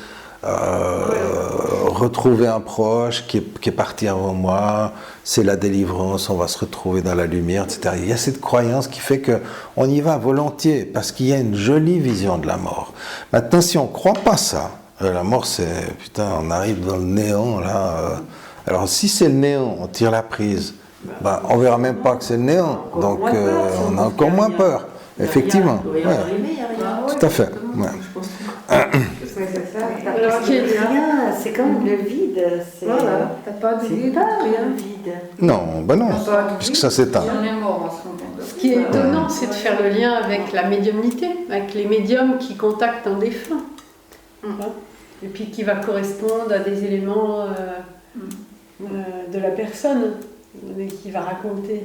un proche qui est parti avant moi, c'est la délivrance, on va se retrouver dans la lumière, etc. Il y a cette croyance qui fait qu'on y va volontiers, parce qu'il y a une jolie vision de la mort. Maintenant, si on ne croit pas ça, la mort c'est, putain, on arrive dans le néant, là. Alors si c'est le néant, on tire la prise, ben, on ne verra même pas que c'est le néant, donc on a encore moins peur. Effectivement, ouais. Tout à fait. Ouais. Alors, ce qui est rien, c'est comme le vide. C'est Voilà, t'as pas de c'est vide, pas rien. un vide. Non, ben non, puisque ça s'éteint. On est mort en ce moment. Ce qui est étonnant, c'est de faire le lien avec la médiumnité, avec les médiums qui contactent un défunt. Et puis qui va correspondre à des éléments de la personne. qui va raconter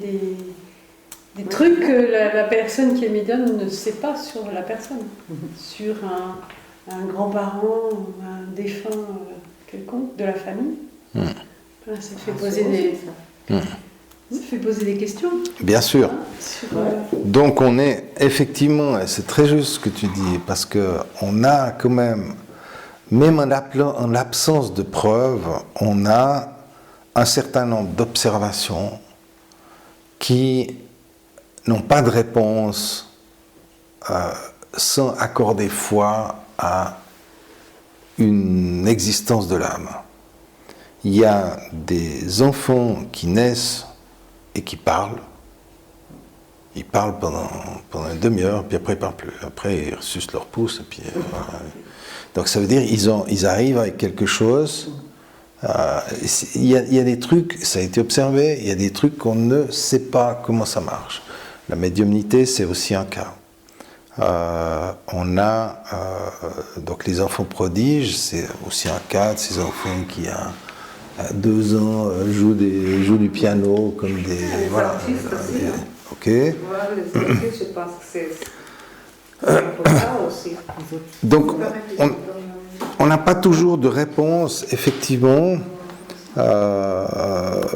des trucs que la personne qui est médium ne sait pas sur la personne, sur un grand-parent ou un défunt quelconque de la famille. Voilà, ça fait poser des questions. Bien sûr. Sur, Donc on est effectivement, et c'est très juste ce que tu dis, parce qu'on a quand même en l'absence de preuves, on a un certain nombre d'observations qui n'ont pas de réponse sans accorder foi à une existence de l'âme. Il y a des enfants qui naissent et qui parlent. Ils parlent pendant une demi-heure, puis après ils ne parlent plus. Après ils ressucent leur pouce. Et puis, donc ça veut dire qu'ils arrivent avec quelque chose. Il y a des trucs, ça a été observé, il y a des trucs qu'on ne sait pas comment ça marche. La médiumnité, c'est aussi un cas. On a donc les enfants prodiges, c'est aussi un cas de ces enfants qui à 2 ans jouent du piano comme des Les artistes aussi. ok. Ouais, les artistes, je pense que c'est pour ça aussi. Donc on n'a pas toujours de réponse effectivement,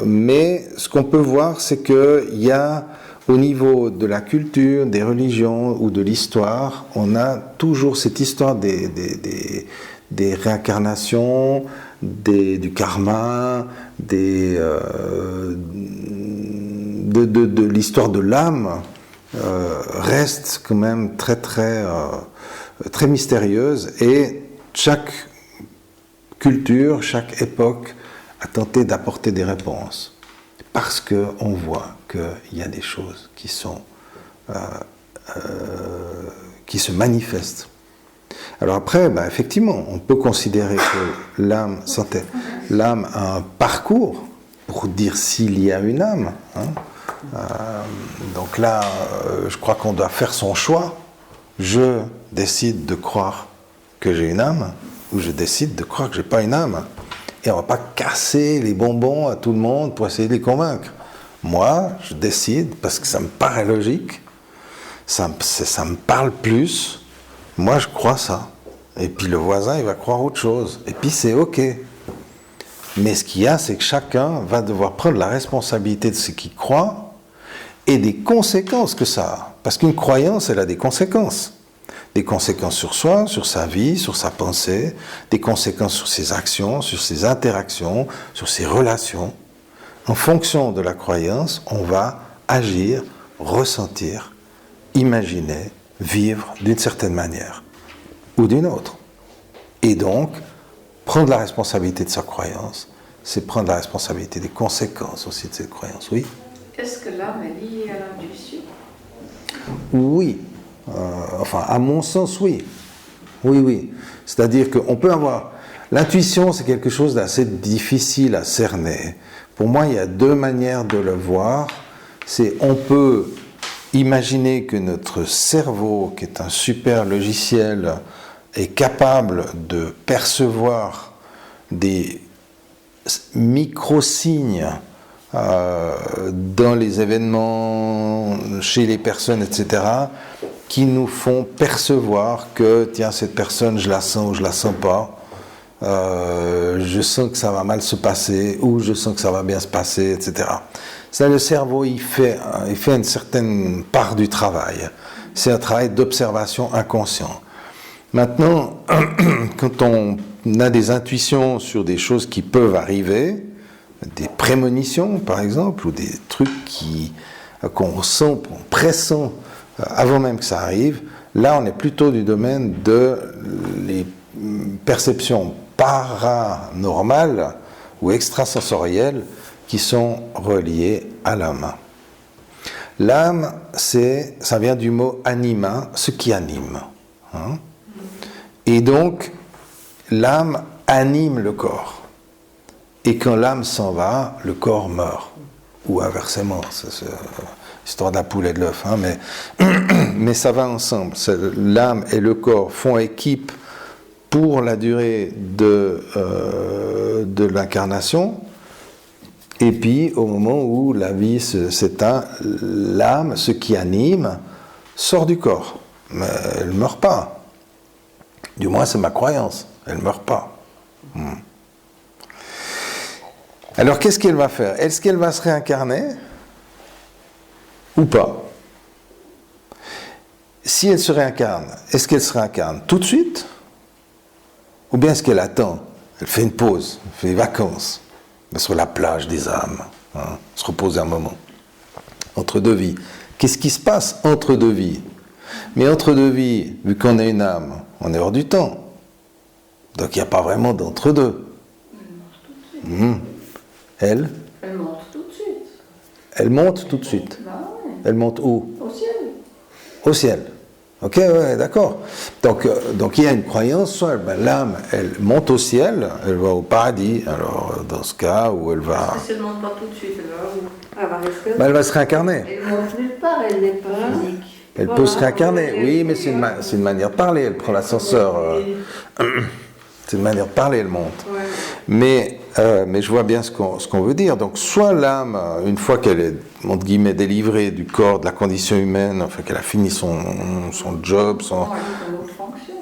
mais ce qu'on peut voir, c'est que il y a au niveau de la culture, des religions ou de l'histoire, on a toujours cette histoire des réincarnations, du karma, de l'histoire de l'âme, reste quand même très mystérieuse, et chaque culture, chaque époque a tenté d'apporter des réponses. Parce qu'on voit qu'il y a des choses qui se manifestent. Alors après, effectivement, on peut considérer que l'âme a un parcours pour dire s'il y a une âme. Donc là, je crois qu'on doit faire son choix. Je décide de croire que j'ai une âme, ou je décide de croire que j'ai pas une âme. Et on ne va pas casser les bonbons à tout le monde pour essayer de les convaincre. Moi, je décide, parce que ça me paraît logique, ça me parle plus, moi je crois ça. Et puis le voisin, il va croire autre chose. Et puis c'est ok. Mais ce qu'il y a, c'est que chacun va devoir prendre la responsabilité de ce qu'il croit et des conséquences que ça a. Parce qu'une croyance, elle a des conséquences. Des conséquences sur soi, sur sa vie, sur sa pensée, des conséquences sur ses actions, sur ses interactions, sur ses relations. En fonction de la croyance, on va agir, ressentir, imaginer, vivre d'une certaine manière ou d'une autre. Et donc, prendre la responsabilité de sa croyance, c'est prendre la responsabilité des conséquences aussi de cette croyance. Oui ? Est-ce que l'âme est liée à l'intuition ? Oui. Enfin, à mon sens, oui. Oui. C'est-à-dire qu'on peut avoir... L'intuition, c'est quelque chose d'assez difficile à cerner. Pour moi, il y a 2 manières de le voir. C'est, on peut imaginer que notre cerveau, qui est un super logiciel, est capable de percevoir des micro-signes dans les événements, chez les personnes, etc., qui nous font percevoir que, tiens, cette personne, je la sens ou je la sens pas, je sens que ça va mal se passer, ou je sens que ça va bien se passer, etc. Ça, le cerveau, il fait une certaine part du travail. C'est un travail d'observation inconscient. Maintenant, quand on a des intuitions sur des choses qui peuvent arriver, des prémonitions, par exemple, ou des trucs qu'on sent, on pressent avant même que ça arrive, là, on est plutôt du domaine de les perceptions paranormales ou extrasensorielles qui sont reliées à l'âme. L'âme, ça vient du mot anima, ce qui anime. Et donc, l'âme anime le corps. Et quand l'âme s'en va, le corps meurt. Ou inversement, c'est l'histoire de la poule et de l'œuf. Mais ça va ensemble. L'âme et le corps font équipe pour la durée de l'incarnation. Et puis, au moment où la vie s'éteint, l'âme, ce qui anime, sort du corps. Mais elle ne meurt pas. Du moins, c'est ma croyance. Elle ne meurt pas. Alors, qu'est-ce qu'elle va faire? Est-ce qu'elle va se réincarner ou pas? Si elle se réincarne, est-ce qu'elle se réincarne tout de suite? Ou bien est-ce qu'elle attend? Elle fait une pause, elle fait des vacances, sur la plage des âmes, se reposer un moment, entre deux vies. Qu'est-ce qui se passe entre deux vies? Mais entre deux vies, vu qu'on est une âme, on est hors du temps. Donc il n'y a pas vraiment d'entre-deux. Elle monte tout de suite. Elle monte tout de suite. Bah ouais. Elle monte où? Au ciel. Au ciel. Ok, ouais, d'accord. Donc il y a une croyance, soit l'âme, elle monte au ciel, elle va au paradis, alors dans ce cas où elle va... Si elle ne monte pas tout de suite, elle va où? Elle va rester. Elle va se réincarner. Elle monte nulle part, elle n'est pas physique. Elle peut se réincarner, oui, mais c'est une manière de parler, elle prend l'ascenseur. C'est une manière de parler, elle monte. Ouais. Mais je vois bien ce qu'on veut dire. Donc, soit l'âme, une fois qu'elle est, entre guillemets, délivrée du corps, de la condition humaine, enfin qu'elle a fini son job,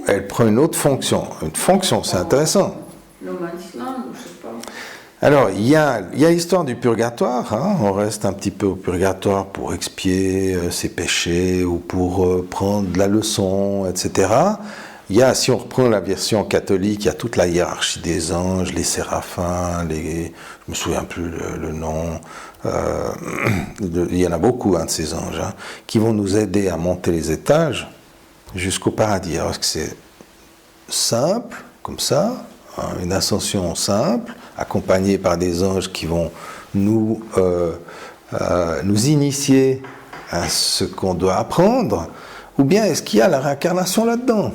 elle prend une autre fonction. Une fonction, c'est intéressant. No man's land, je sais pas. Alors, il y a l'histoire du purgatoire. On reste un petit peu au purgatoire pour expier ses péchés ou pour prendre de la leçon, etc. Si on reprend la version catholique, il y a toute la hiérarchie des anges, les séraphins, je me souviens plus le nom, il y en a beaucoup de ces anges, qui vont nous aider à monter les étages jusqu'au paradis. Alors, est-ce que c'est simple, comme ça, une ascension simple, accompagnée par des anges qui vont nous initier à ce qu'on doit apprendre, ou bien est-ce qu'il y a la réincarnation là-dedans?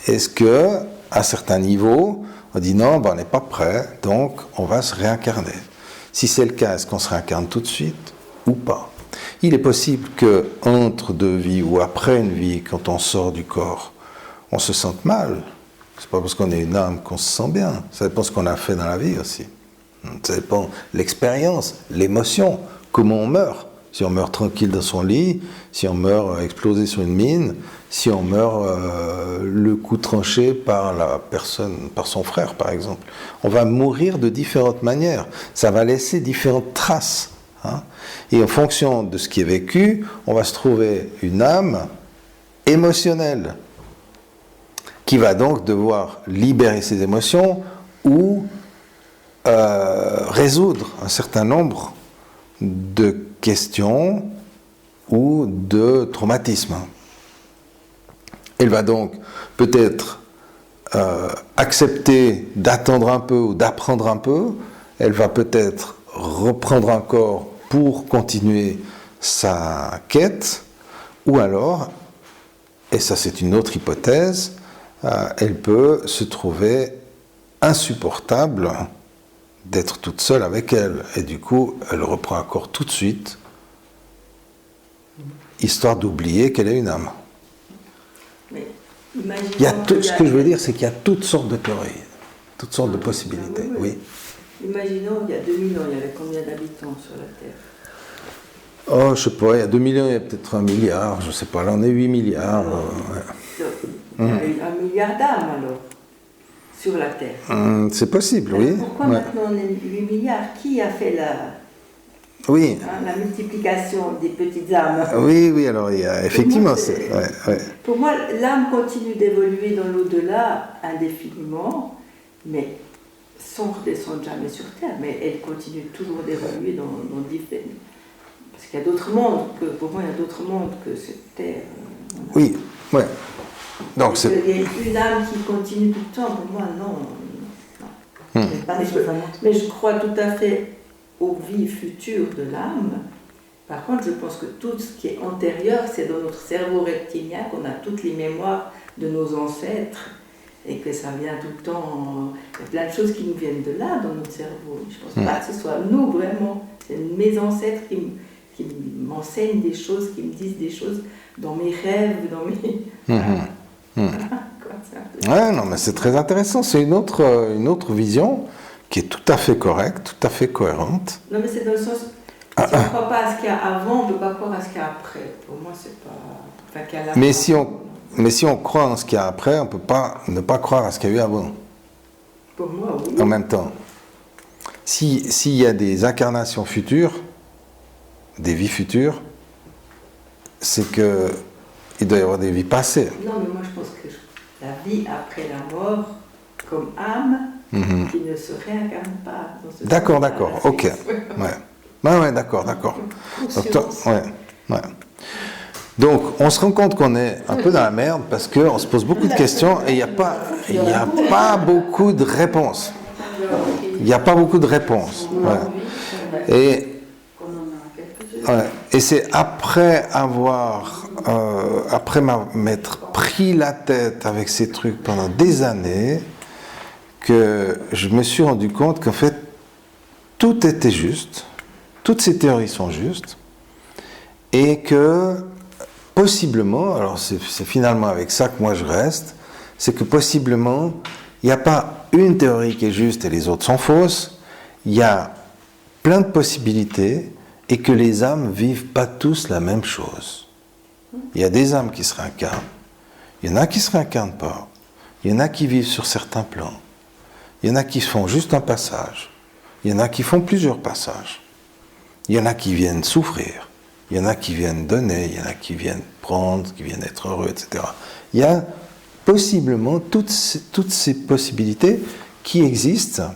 Est-ce que, à certains niveaux, on dit non, on n'est pas prêt, donc on va se réincarner. Si c'est le cas, est-ce qu'on se réincarne tout de suite ou pas? Il est possible que entre deux vies ou après une vie, quand on sort du corps, on se sente mal. C'est pas parce qu'on est une âme qu'on se sent bien. Ça dépend de ce qu'on a fait dans la vie aussi. Ça dépend de l'expérience, l'émotion, comment on meurt. Si on meurt tranquille dans son lit, si on meurt explosé sur une mine, si on meurt le coup tranché par la personne, par son frère par exemple. On va mourir de différentes manières. Ça va laisser différentes traces. Et en fonction de ce qui est vécu, on va se trouver une âme émotionnelle qui va donc devoir libérer ses émotions ou résoudre un certain nombre de questions ou de traumatismes. Elle va donc peut-être accepter d'attendre un peu ou d'apprendre un peu. Elle va peut-être reprendre un corps pour continuer sa quête. Ou alors, et ça c'est une autre hypothèse, elle peut se trouver insupportable d'être toute seule avec elle. Et du coup, elle reprend un corps tout de suite, histoire d'oublier qu'elle est une âme. Mais Ce que je veux dire, c'est qu'il y a toutes sortes de théories, toutes sortes de possibilités. Oui. Imaginons, il y a 2000 ans, il y avait combien d'habitants sur la Terre? Oh, je sais pas, il y a 2 millions, il y a peut-être 1 milliard, je sais pas, là on est 8 milliards. Il y a eu 1 milliard d'âmes alors, sur la Terre. C'est possible, Alors, oui. pourquoi maintenant on est 8 milliards? Qui a fait la multiplication des petites âmes? Oui, alors il y a effectivement... Pour moi, l'âme continue d'évoluer dans l'au-delà indéfiniment, mais sans redescendre jamais sur Terre, mais elle continue toujours d'évoluer dans différents... Parce qu'il y a d'autres mondes, pour moi il y a d'autres mondes que cette Terre. Oui, ouais. Donc, il y a une âme qui continue tout le temps, pour moi non. Mais je crois tout à fait aux vies futures de l'âme. Par contre, je pense que tout ce qui est antérieur, c'est dans notre cerveau reptilien qu'on a toutes les mémoires de nos ancêtres et que ça vient tout le temps. Il y a plein de choses qui nous viennent de là, dans notre cerveau. Je ne pense pas que ce soit nous vraiment. C'est mes ancêtres qui m'enseignent des choses, qui me disent des choses dans mes rêves, dans mes... Ouais, non, mais c'est très intéressant. C'est une autre vision qui est tout à fait correcte, tout à fait cohérente. Non, mais c'est dans le sens, si on ne croit pas à ce qu'il y a avant, on ne peut pas croire à ce qu'il y a après. Pour moi, c'est pas... Enfin, qu'il y a la Mais si on croit en ce qu'il y a après, on ne peut pas ne pas croire à ce qu'il y a eu avant, Pour moi, oui. en même temps. S'il y a des incarnations futures, des vies futures, c'est que il doit y avoir des vies passées. Non, mais moi, je pense que la vie après la mort, comme âme, qui ne se réincarne pas. Dans ce D'accord, sens-là, d'accord, c'est- ok. Ouais, d'accord. Donc, ouais. Donc, on se rend compte qu'on est un peu dans la merde parce qu'on se pose beaucoup de questions et il n'y a pas beaucoup de réponses. Il n'y a pas beaucoup de réponses. Ouais. Et c'est après m'être pris la tête avec ces trucs pendant des années, que je me suis rendu compte qu'en fait, tout était juste, toutes ces théories sont justes, et que possiblement, alors c'est finalement avec ça que moi je reste, c'est que possiblement, il n'y a pas une théorie qui est juste et les autres sont fausses, il y a plein de possibilités, et que les âmes vivent pas tous la même chose. Il y a des âmes qui se réincarnent, il y en a qui ne se réincarnent pas, il y en a qui vivent sur certains plans, il y en a qui font juste un passage, il y en a qui font plusieurs passages, il y en a qui viennent souffrir, il y en a qui viennent donner, il y en a qui viennent prendre, qui viennent être heureux, etc. Il y a possiblement toutes ces possibilités qui existent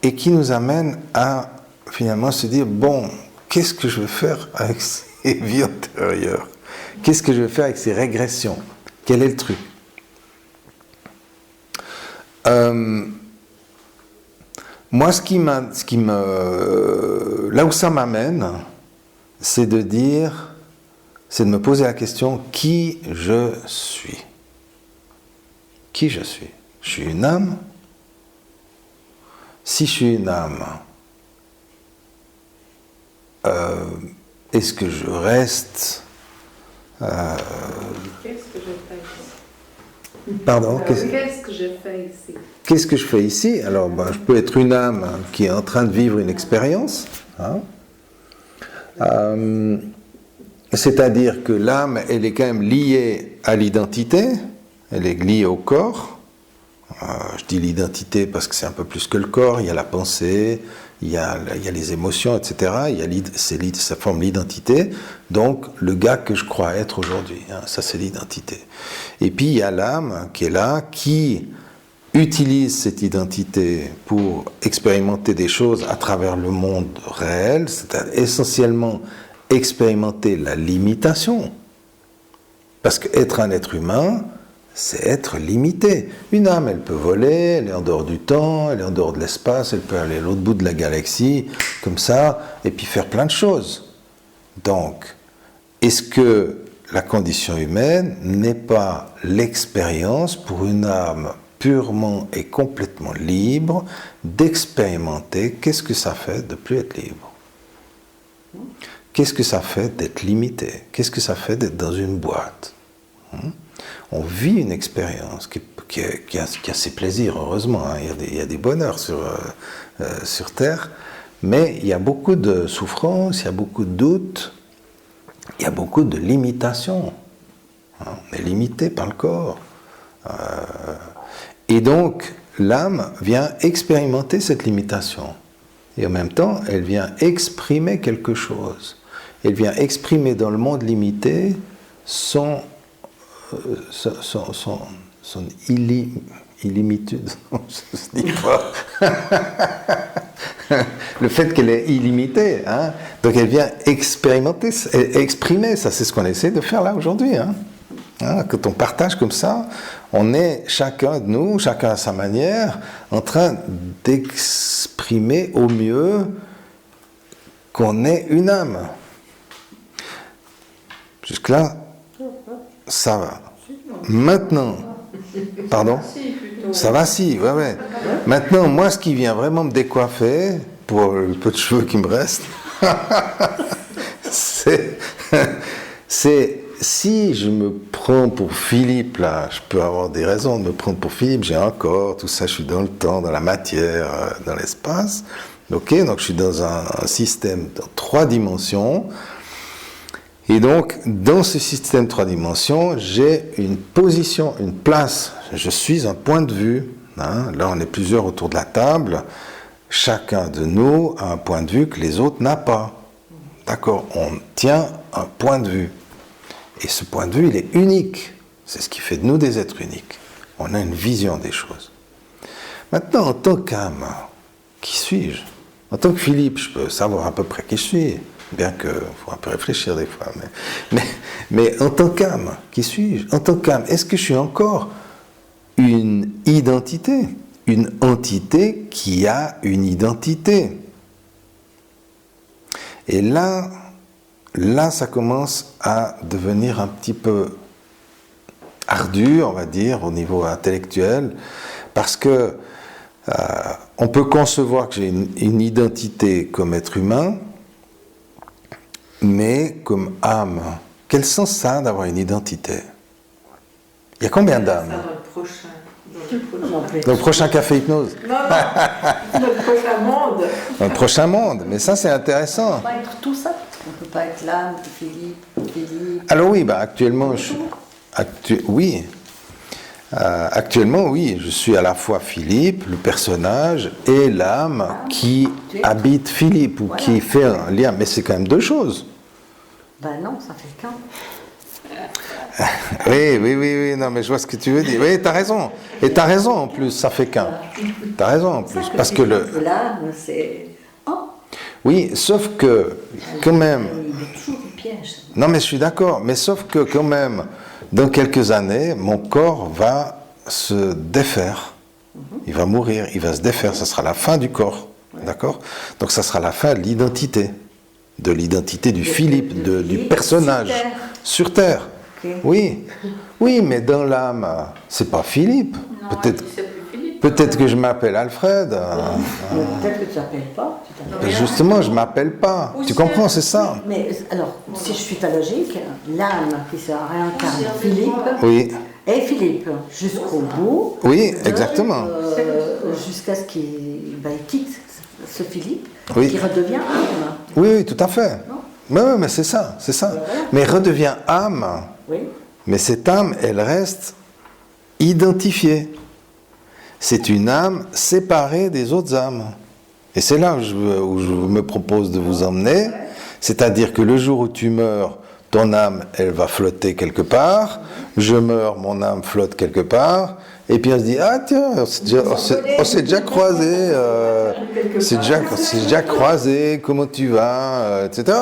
et qui nous amènent à finalement se dire, bon, qu'est-ce que je veux faire avec ces vies antérieures? Qu'est-ce que je veux faire avec ces régressions? Quel est le truc? Moi, là où ça m'amène, c'est de me poser la question, qui je suis? Qui je suis? Je suis une âme? Si je suis une âme, est-ce que je reste Qu'est-ce que je fais ici? Pardon, Qu'est-ce que je fais ici? qu'est-ce que je fais ici? Alors, je peux être une âme qui est en train de vivre une expérience. Hein. C'est-à-dire que l'âme, elle est quand même liée à l'identité, elle est liée au corps. Je dis l'identité parce que c'est un peu plus que le corps, il y a la pensée, il y a les émotions, etc. Ça forme l'identité. Donc, le gars que je crois être aujourd'hui, hein, ça c'est l'identité. Et puis, il y a l'âme qui est là, qui utilise cette identité pour expérimenter des choses à travers le monde réel, c'est-à-dire essentiellement expérimenter la limitation. Parce qu'être un être humain, c'est être limité. Une âme, elle peut voler, elle est en dehors du temps, elle est en dehors de l'espace, elle peut aller à l'autre bout de la galaxie, comme ça, et puis faire plein de choses. Donc, est-ce que la condition humaine n'est pas l'expérience pour une âme purement et complètement libre d'expérimenter qu'est-ce que ça fait de ne plus être libre? Qu'est-ce que ça fait d'être limité? Qu'est-ce que ça fait d'être dans une boîte? On vit une expérience qui a ses plaisirs, heureusement. Hein. Il y a des bonheurs sur Terre, mais il y a beaucoup de souffrances, il y a beaucoup de doutes, il y a beaucoup de limitations. Hein. On est limité par le corps. Et donc, l'âme vient expérimenter cette limitation. Et en même temps, elle vient exprimer quelque chose. Elle vient exprimer dans le monde limité son illimitude. Je ne dis pas. Le fait qu'elle est illimitée. Hein. Donc elle vient expérimenter, exprimer. Ça, c'est ce qu'on essaie de faire là aujourd'hui. Hein. Hein, quand on partage comme ça, on est chacun de nous, chacun à sa manière, en train d'exprimer au mieux qu'on est une âme. Jusque-là, ça va. Maintenant, pardon? Ça va si, ouais. Maintenant, moi, ce qui vient vraiment me décoiffer, pour le peu de cheveux qui me restent, c'est si je me prends pour Philippe, là, je peux avoir des raisons de me prendre pour Philippe, j'ai un corps, tout ça, je suis dans le temps, dans la matière, dans l'espace. Ok, donc je suis dans un système dans 3 dimensions. Et donc, dans ce système 3 dimensions, j'ai une position, une place. Je suis un point de vue. Hein. Là, on est plusieurs autour de la table. Chacun de nous a un point de vue que les autres n'ont pas. D'accord, on tient un point de vue. Et ce point de vue, il est unique. C'est ce qui fait de nous des êtres uniques. On a une vision des choses. Maintenant, en tant qu'âme, qui suis-je? En tant que Philippe, je peux savoir à peu près qui je suis, bien qu'il faut un peu réfléchir des fois. Mais en tant qu'âme, qui suis-je? En tant qu'âme, est-ce que je suis encore une identité? Une entité qui a une identité? Et là, ça commence à devenir un petit peu ardu, on va dire, au niveau intellectuel, parce que on peut concevoir que j'ai une identité comme être humain, mais comme âme. Quel sens ça a d'avoir une identité? Il y a combien d'âmes? Dans le prochain café hypnose? Non, dans le prochain monde. Dans le prochain monde, mais ça c'est intéressant. On ne peut pas être tout ça. On ne peut pas être l'âme, Philippe. Alors oui, actuellement, oui. Actuellement, oui, je suis à la fois Philippe, le personnage, et l'âme qui habite Philippe, ou qui fait un lien. Mais c'est quand même 2 choses. Ben non, ça fait qu'un. Oui, non, mais je vois ce que tu veux dire. Oui, t'as raison. Et t'as raison en plus, ça fait qu'un. T'as raison en plus. Parce que l'âme, c'est... Oui, sauf que, quand même... Il y a toujours des pièges. Non, mais je suis d'accord. Mais sauf que, quand même, dans quelques années, mon corps va se défaire. Il va mourir, il va se défaire. Ça sera la fin du corps. D'accord? Donc, ça sera la fin de l'identité. De l'identité du Philippe, du personnage. Sur Terre. Okay. Oui, mais dans l'âme, c'est pas Philippe. Non, Peut-être que je m'appelle Alfred. Peut-être que tu t'appelles pas. Justement, je m'appelle pas. Tu comprends, c'est ça. Mais alors, si je suis ta logique, l'âme qui se réincarne Philippe est Philippe jusqu'au bout. Oui, exactement. Jusqu'à ce qu'il quitte ce Philippe, qui redevient âme. Oui, tout à fait. Oui, mais c'est ça. Mais redevient âme. Oui. Mais cette âme, elle reste identifiée. C'est une âme séparée des autres âmes. Et c'est là où je me propose de vous emmener. C'est-à-dire que le jour où tu meurs, ton âme, elle va flotter quelque part. Je meurs, mon âme flotte quelque part. Et puis on se dit, ah tiens, on s'est déjà croisé, c'est déjà croisé, comment tu vas, etc.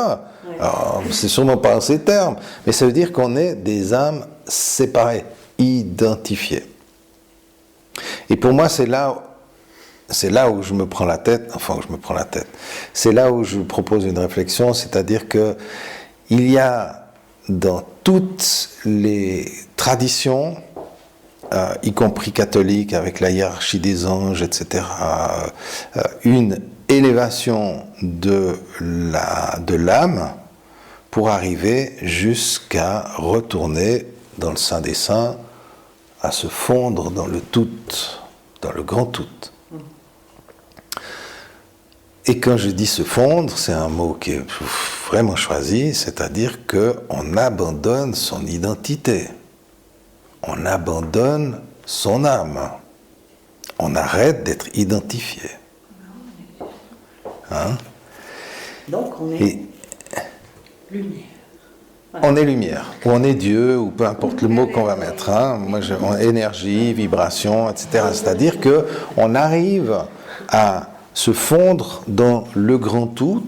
Alors, c'est sûrement pas en ces termes, mais ça veut dire qu'on est des âmes séparées, identifiées. Et pour moi, c'est là où je me prends la tête, c'est là où je vous propose une réflexion, c'est-à-dire que il y a dans toutes les traditions, y compris catholiques, avec la hiérarchie des anges, etc., une élévation de l'âme pour arriver jusqu'à retourner dans le Saint des Saints, à se fondre dans le tout, dans le grand tout. Et quand je dis se fondre, c'est un mot qui est vraiment choisi, c'est-à-dire qu'on abandonne son identité. On abandonne son âme. On arrête d'être identifié. Hein? Donc on est lumière. Voilà. On est lumière, ou on est Dieu, ou peu importe le mot qu'on va mettre. Hein? Moi, énergie, vibration, etc. C'est-à-dire qu'on arrive à se fondre dans le grand tout,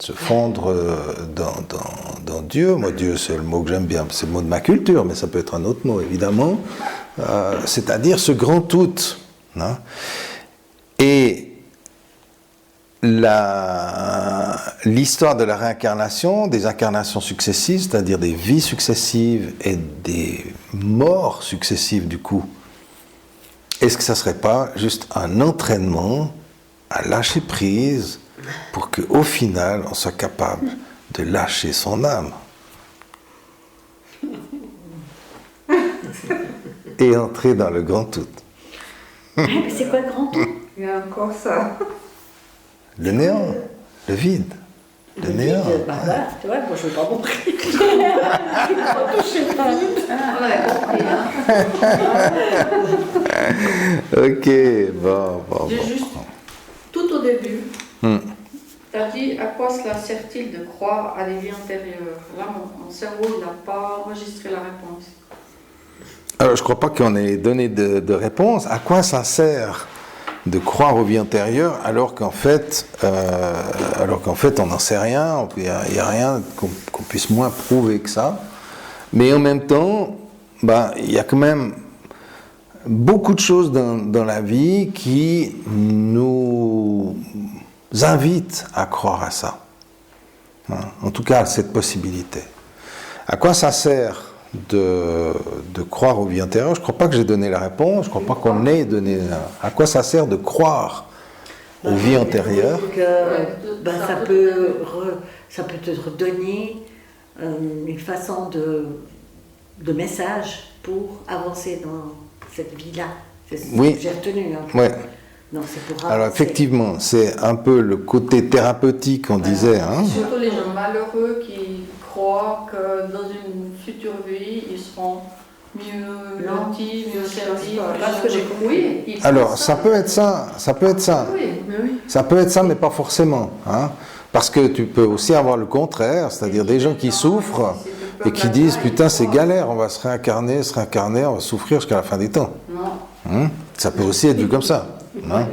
se fondre dans Dieu. Moi, Dieu, c'est le mot que j'aime bien, c'est le mot de ma culture, mais ça peut être un autre mot, évidemment. C'est-à-dire ce grand tout. Hein? Et l'histoire de la réincarnation, des incarnations successives, c'est-à-dire des vies successives et des morts successives, du coup, est-ce que ça ne serait pas juste un entraînement à lâcher prise pour qu'au final, on soit capable de lâcher son âme? et entrer dans le grand tout. Mais c'est quoi le grand tout? Il y a encore ça. Le néant, le vide, le néant. Bah voilà, tu vois, moi je ne veux pas mourir. On a compris, hein. Ok, bon. J'ai juste, tout au début, Hmm. tu as dit à quoi cela sert-il de croire à des vies antérieures. Là, mon cerveau n'a pas enregistré la réponse. Alors, je ne crois pas qu'on ait donné de réponse. À quoi ça sert de croire aux vies antérieures alors qu'en fait, on n'en sait rien, il n'y a rien qu'on puisse moins prouver que ça. Mais en même temps, il y a quand même beaucoup de choses dans la vie qui nous invitent à croire à ça. En tout cas, à cette possibilité. À quoi ça sert de croire aux vies antérieures? Je ne crois pas que j'ai donné la réponse, je ne crois pas qu'on ait donné. À quoi ça sert de croire aux vies antérieures? Ça peut te redonner une façon de message pour avancer dans cette vie-là. C'est ce Oui. que j'ai retenu. Ouais. Non, c'est pour Alors avancer. effectivement, c'est un peu le côté thérapeutique, on disait. Hein? Surtout les gens malheureux qui croient que dans une future vie, ils seront mieux nantis, mieux servis. Parce que j'ai compris. Oui, ils Alors pensent ça peut être ça, Oui. ça peut être ça, mais pas forcément. Hein? Parce que tu peux aussi avoir le contraire, c'est-à-dire des gens qui souffrent et qui disent putain c'est galère, on va se réincarner, on va souffrir jusqu'à la fin des temps. Non. Ça peut aussi être vu comme ça. Hein?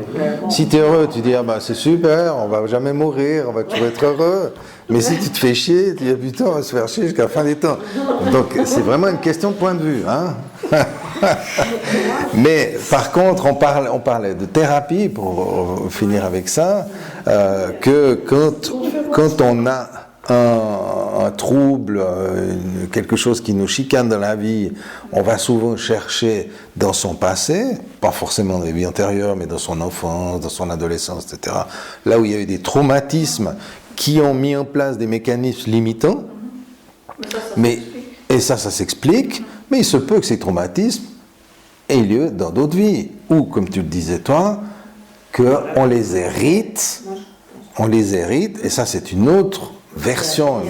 Si tu es heureux, tu dis ah bah c'est super, on va jamais mourir, on va toujours être heureux. Mais si tu te fais chier, tu dis putain on va se faire chier jusqu'à la fin des temps. Donc c'est vraiment une question de point de vue. Hein? Mais par contre, on parlait de thérapie pour finir avec ça, que quand on a un trouble, quelque chose qui nous chicane dans la vie, on va souvent chercher dans son passé, pas forcément dans les vies antérieures, mais dans son enfance, dans son adolescence, etc. Là où il y a eu des traumatismes qui ont mis en place des mécanismes limitants, et ça s'explique, mais il se peut que ces traumatismes aient lieu dans d'autres vies, ou comme tu le disais toi, qu'on les hérite, et ça c'est une autre version,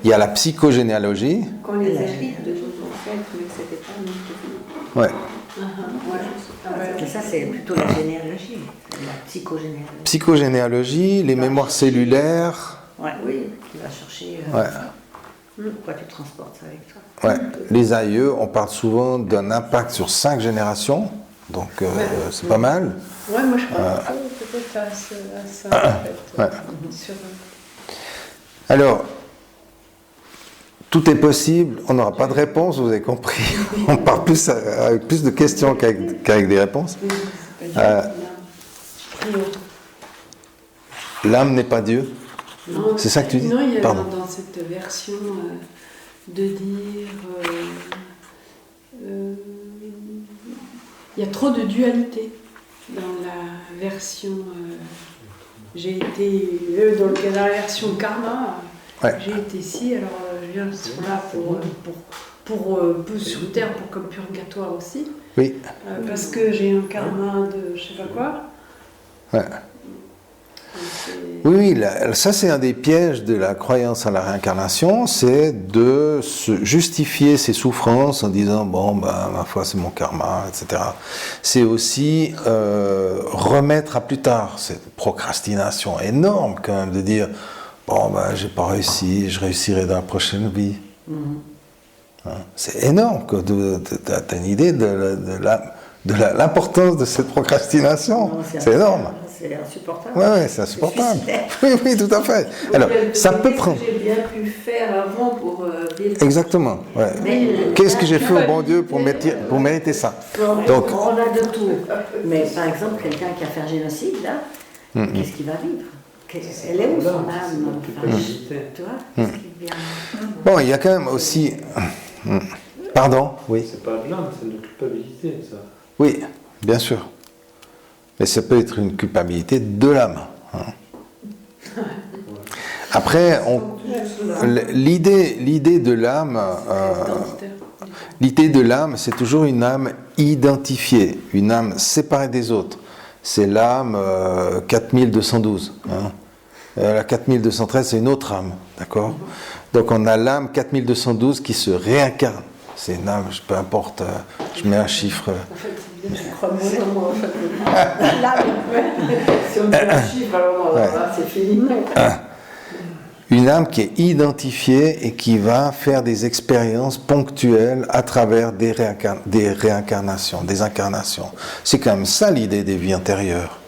il y a la psychogénéalogie. Qu'on les hérite de nos ancêtres, mais que c'était pas nous. Ouais. Mais ça, c'est plutôt la généalogie, la psychogénéalogie. Psychogénéalogie, les mémoires cellulaires. Ouais, oui, qui va chercher. Pourquoi tu transportes ça avec toi? Ouais. Les aïeux, on parle souvent d'un impact sur 5 générations, donc c'est pas mal. Ouais, moi je pense peut-être à ça en fait. Ouais. Sur, Alors, tout est possible, on n'aura pas de réponse, vous avez compris. On part plus avec plus de questions qu'avec des réponses. L'âme n'est pas Dieu. non, C'est ça que tu dis? Non, il y a Pardon. dans cette version de dire il y a trop de dualité dans la version j'ai été dans la version karma. Ouais. J'ai été ici, alors je viens là pour sur terre pour comme purgatoire aussi. Oui. Parce que j'ai un karma de je sais pas quoi. Ouais. Oui, ça c'est un des pièges de la croyance à la réincarnation, c'est de se justifier ses souffrances en disant bon ma foi c'est mon karma, etc. C'est aussi remettre à plus tard, cette procrastination énorme quand même de dire bon j'ai pas réussi, je réussirai dans la prochaine vie. Hein? C'est énorme, t'as une idée de l'importance de cette procrastination. Non, c'est énorme. C'est insupportable. Oui, c'est insupportable. Oui, tout à fait. Alors, ça peut prendre. Qu'est-ce que j'ai bien pu faire avant pour vivre? Exactement. Ouais. Qu'est-ce que j'ai fait au bon Dieu pour mériter ça? Donc, on a de tout. Mais par exemple, quelqu'un qui a fait un génocide, là, qu'est-ce qu'il va vivre? Elle est où son âme? Tu vois? Qu'est-ce qui vient? bon, il y a quand même aussi. Pardon? Oui. C'est pas de l'âme, c'est de culpabilité, ça. Oui, bien sûr. Mais ça peut être une culpabilité de l'âme. Hein. Après, l'idée de l'âme, L'idée de l'âme, c'est toujours une âme identifiée, une âme séparée des autres. C'est l'âme 4212. Hein. La 4213, c'est une autre âme, d'accord? Donc on a l'âme 4212 qui se réincarne. C'est une âme, peu importe, je mets un chiffre. En fait, c'est bien, je crois moins en moi, en fait. Là, Si on met un chiffre, alors là, c'est fini. Une âme qui est identifiée et qui va faire des expériences ponctuelles à travers des réincarnations, des incarnations. C'est quand même ça l'idée des vies antérieures.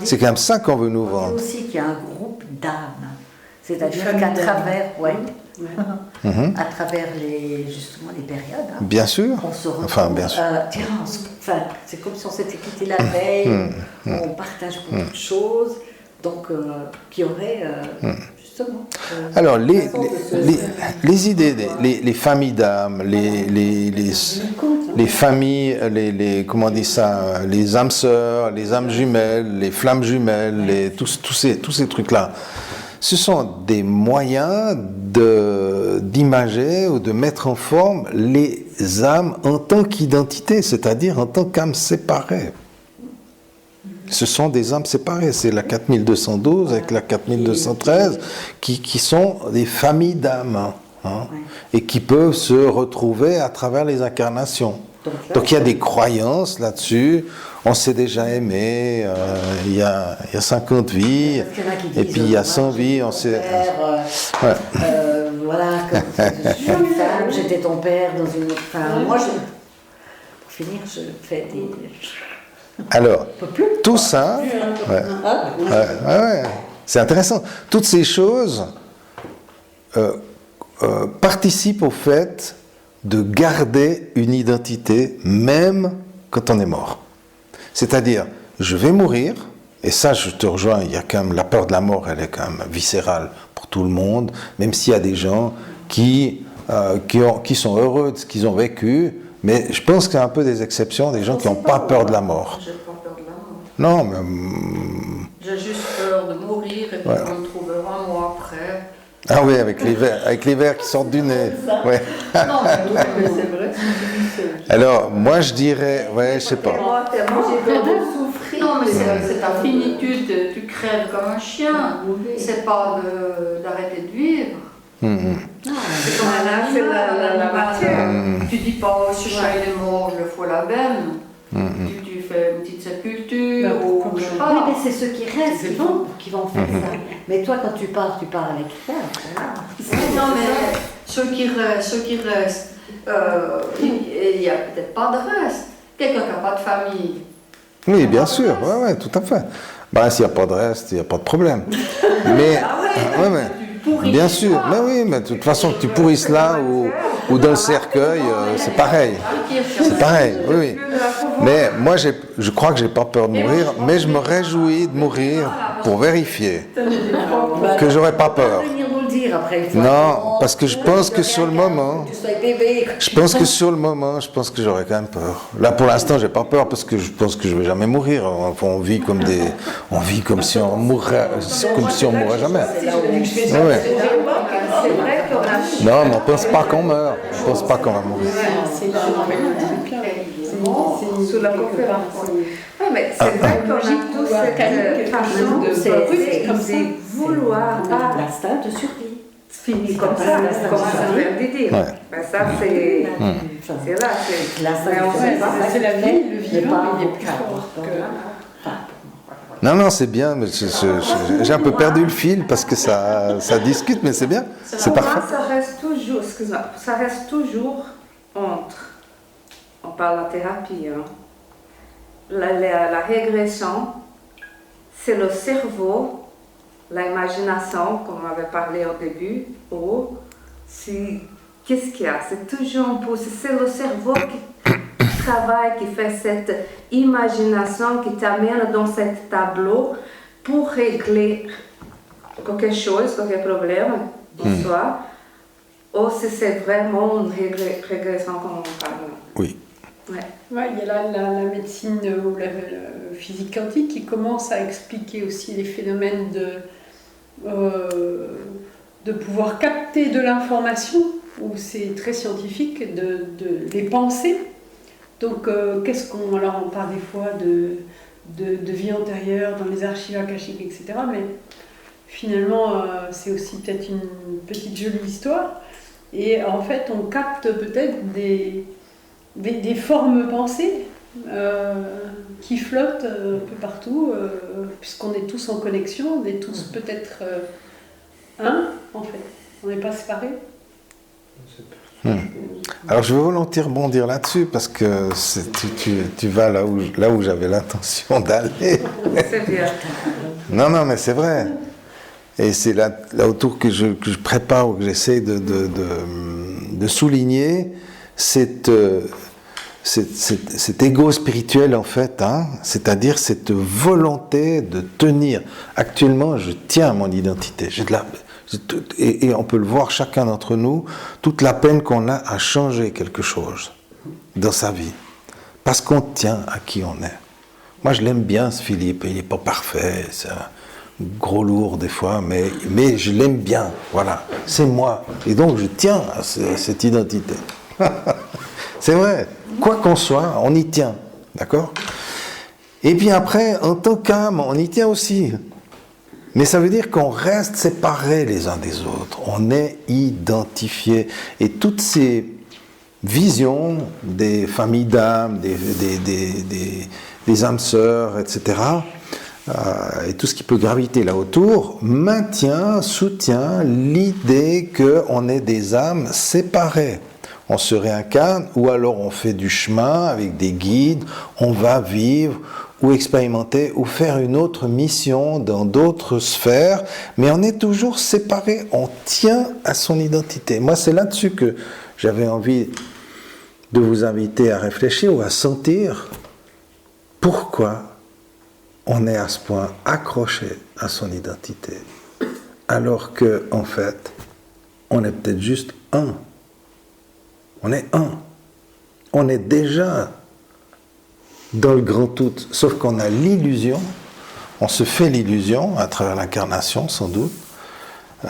C'est quand même ça qu'on veut nous On vendre. dit aussi qu'il y a un groupe d'âmes. C'est-à-dire qu'à travers, à travers justement les périodes, Bien sûr. on se retrouve. Enfin, bien sûr. C'est comme si on s'était quitté la veille, on partage beaucoup de choses, donc qui auraient justement. Alors, les idées, les familles d'âmes, les familles, comment on dit ça, les âmes sœurs, les âmes jumelles, les flammes jumelles, tous ces trucs-là, ce sont des moyens d'imager ou de mettre en forme les âmes en tant qu'identité, c'est-à-dire en tant qu'âmes séparées. Ce sont des âmes séparées, c'est la 4212 avec la 4213 qui sont des familles d'âmes et qui peuvent se retrouver à travers les incarnations. Donc il y a des croyances là-dessus, on s'est déjà aimé, il y a 50 vies, et puis il y a 100 vies, on s'est... Voilà, comme je suis une femme, j'étais ton père dans une autre... Enfin, moi, pour finir, je fais des... Alors, tout ça, c'est intéressant. Toutes ces choses participent au fait de garder une identité même quand on est mort. C'est-à-dire, je vais mourir, et ça je te rejoins, il y a quand même la peur de la mort, elle est quand même viscérale pour tout le monde, même s'il y a des gens qui sont heureux de ce qu'ils ont vécu. Mais je pense qu'il y a un peu des exceptions, des gens qui n'ont pas peur de la mort. J'ai pas peur de la mort. Non, mais... J'ai juste peur de mourir et puis on me trouvera un mois après. Ah oui, avec les vers qui sortent du nez. Ouais. Non, mais c'est vrai. Alors, moi je dirais, je sais pas. Moi, j'ai peur de souffrir. Non, mais c'est ta finitude, tu crèves comme un chien. C'est pas d'arrêter de vivre. C'est comme un animal, la matière. Tu dis pas, si il est mort, je le fous à la benne. Tu fais une petite sépulture ou je sais pas. Oui, mais c'est ceux qui restent qui vont faire ça. Mais toi, quand tu pars avec ça. Non, mais ceux qui restent, il n'y a peut-être pas de reste. Quelqu'un qui n'a pas de famille. Oui, bien sûr, tout à fait. Bah, s'il n'y a pas de reste, il n'y a pas de problème. Mais, bien sûr, mais oui, mais de toute façon, que tu pourrisses là ou dans le cercueil, c'est pareil. C'est pareil, oui. Mais moi, je crois que j'ai pas peur de mourir, mais je me réjouis de mourir pour vérifier que j'aurais pas peur. Non, parce que je pense que sur le moment, je pense que j'aurais quand même peur. Là, pour l'instant, j'ai pas peur parce que je pense que je vais jamais mourir. Enfin, on vit comme si on mourrait jamais. Ouais. Non, mais on pense pas qu'on meurt. On pense pas qu'on va mourir. Sous la conférence. Oui, mais c'est vrai qu'on a tous cette façon de vouloir l'instinct de survie. Finir comme ça veut dire. Ben ça, c'est là. C'est la vie, le vivant, il est plus fort que... Non, c'est bien, mais j'ai un peu perdu le fil parce que ça discute, mais c'est bien, c'est parfait. Ça reste toujours entre, on parle de thérapie, la régression, c'est le cerveau, l'imagination, comme on avait parlé au début, ou qu'est-ce qu'il y a? C'est toujours c'est le cerveau qui travaille, qui fait cette imagination, qui t'amène dans ce tableau pour régler quelque chose, quelque problème en soi, ou si c'est vraiment une régression comme on parle. Oui. Ouais, il y a la médecine ou la physique quantique qui commence à expliquer aussi les phénomènes de pouvoir capter de l'information où c'est très scientifique de les penser. Donc, alors on parle des fois de vie antérieure dans les archives akashiques, etc. Mais finalement, c'est aussi peut-être une petite jolie histoire. Et en fait, on capte peut-être des formes pensées qui flottent un peu partout, puisqu'on est tous en connexion, on est tous peut-être un, en fait. On n'est pas séparés. Alors je veux volontiers rebondir là-dessus parce que tu vas là où j'avais l'intention d'aller. C'est bien. Non, mais c'est vrai. Et c'est là autour que je prépare ou que j'essaie de souligner cet ego spirituel en fait, hein, c'est-à-dire cette volonté de tenir. Actuellement, je tiens à mon identité. Et on peut le voir chacun d'entre nous, toute la peine qu'on a à changer quelque chose dans sa vie. Parce qu'on tient à qui on est. Moi, je l'aime bien, ce Philippe. Il n'est pas parfait, c'est un gros lourd des fois, mais je l'aime bien. Voilà, c'est moi. Et donc, je tiens à cette identité. C'est vrai. Quoi qu'on soit, on y tient. D'accord ? Et puis après, en tant qu'âme, on y tient aussi. Mais ça veut dire qu'on reste séparés les uns des autres. On est identifiés. Et toutes ces visions des familles d'âmes, des âmes sœurs, etc., et tout ce qui peut graviter là autour, soutient l'idée qu'on est des âmes séparées. On se réincarne, ou alors on fait du chemin avec des guides, on va vivre, ou expérimenter, ou faire une autre mission dans d'autres sphères, mais on est toujours séparés, on tient à son identité. Moi, c'est là-dessus que j'avais envie de vous inviter à réfléchir ou à sentir pourquoi on est à ce point accroché à son identité, alors que, en fait, on est peut-être juste un. On est un. On est déjà dans le grand tout, sauf qu'on a l'illusion, on se fait l'illusion à travers l'incarnation sans doute,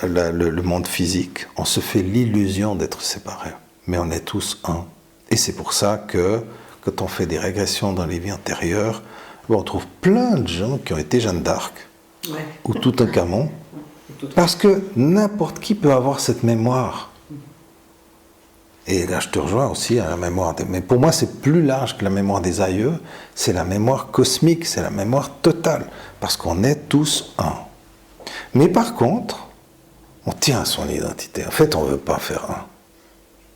le monde physique, on se fait l'illusion d'être séparés, mais on est tous un. Et c'est pour ça que quand on fait des régressions dans les vies antérieures, on trouve plein de gens qui ont été Jeanne d'Arc, ou Toutankhamon, parce que n'importe qui peut avoir cette mémoire. Et là, je te rejoins aussi à la mémoire. Mais pour moi, c'est plus large que la mémoire des aïeux. C'est la mémoire cosmique, c'est la mémoire totale. Parce qu'on est tous un. Mais par contre, on tient à son identité. En fait, on ne veut pas faire un.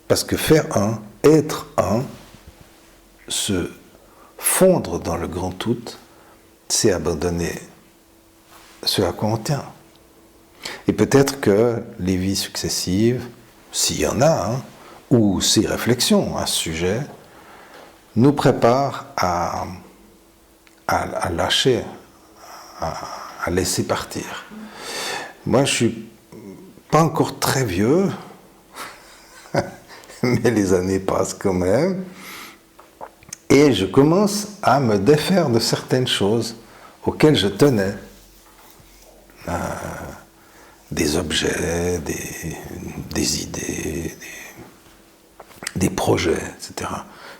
Parce que faire un, être un, se fondre dans le grand tout, c'est abandonner ce à quoi on tient. Et peut-être que les vies successives, s'il y en a, hein, ou ces réflexions à ce sujet, nous préparent à lâcher, à laisser partir. Moi, je ne suis pas encore très vieux, mais les années passent quand même, et je commence à me défaire de certaines choses auxquelles je tenais. Des objets, des idées, des projets, etc.,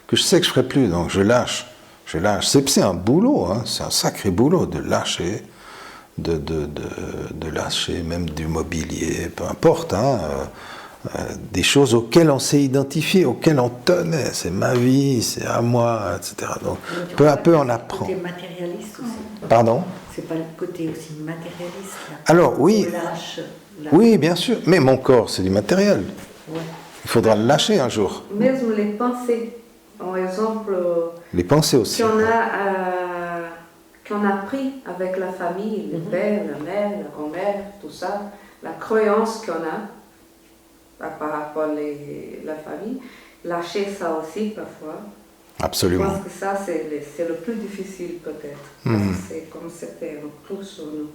que je sais que je ne ferai plus, donc je lâche. C'est un boulot, hein, c'est un sacré boulot de lâcher, de lâcher même du mobilier, peu importe, hein, des choses auxquelles on s'est identifié, auxquelles on tenait, c'est ma vie, c'est à moi, etc. Donc peu à peu on apprend. C'est matérialiste aussi. Pardon ? C'est pas le côté aussi matérialiste là. Alors oui, oui bien sûr, mais mon corps c'est du matériel. Ouais. Il faudra le lâcher un jour. Même les pensées, par exemple, les pensées aussi. Qu'on a pris avec la famille, le père, la mère, la grand-mère, tout ça, la croyance qu'on a par rapport à la famille, lâcher ça aussi parfois. Absolument. Je pense que ça, c'est le plus difficile peut-être. Parce que c'est comme c'était un coup sur nous.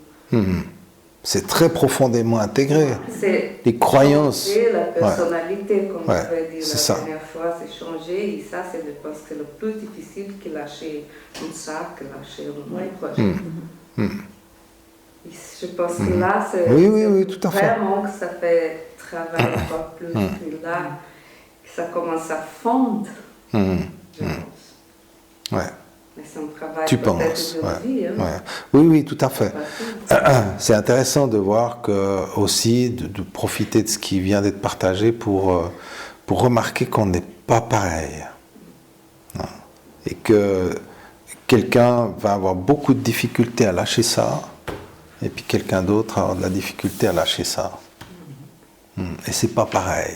C'est très profondément intégré. C'est les croyances. La personnalité, comme je l'ai dit la ça. dernière fois, c'est changer. Et ça, c'est parce que c'est le plus difficile que lâcher un sac, lâcher un projet. Je pense que là, c'est oui, tout à fait. Vraiment que ça fait travaille encore plus. Et là, ça commence à fondre, je pense. Ouais. Mais c'est un travail Tu peut-être penses, de vie. Hein. ouais. Oui, tout à fait. C'est intéressant de voir que aussi de profiter de ce qui vient d'être partagé pour remarquer qu'on n'est pas pareil. Et que quelqu'un va avoir beaucoup de difficultés à lâcher ça, et puis quelqu'un d'autre va avoir de la difficulté à lâcher ça. Et c'est pas pareil.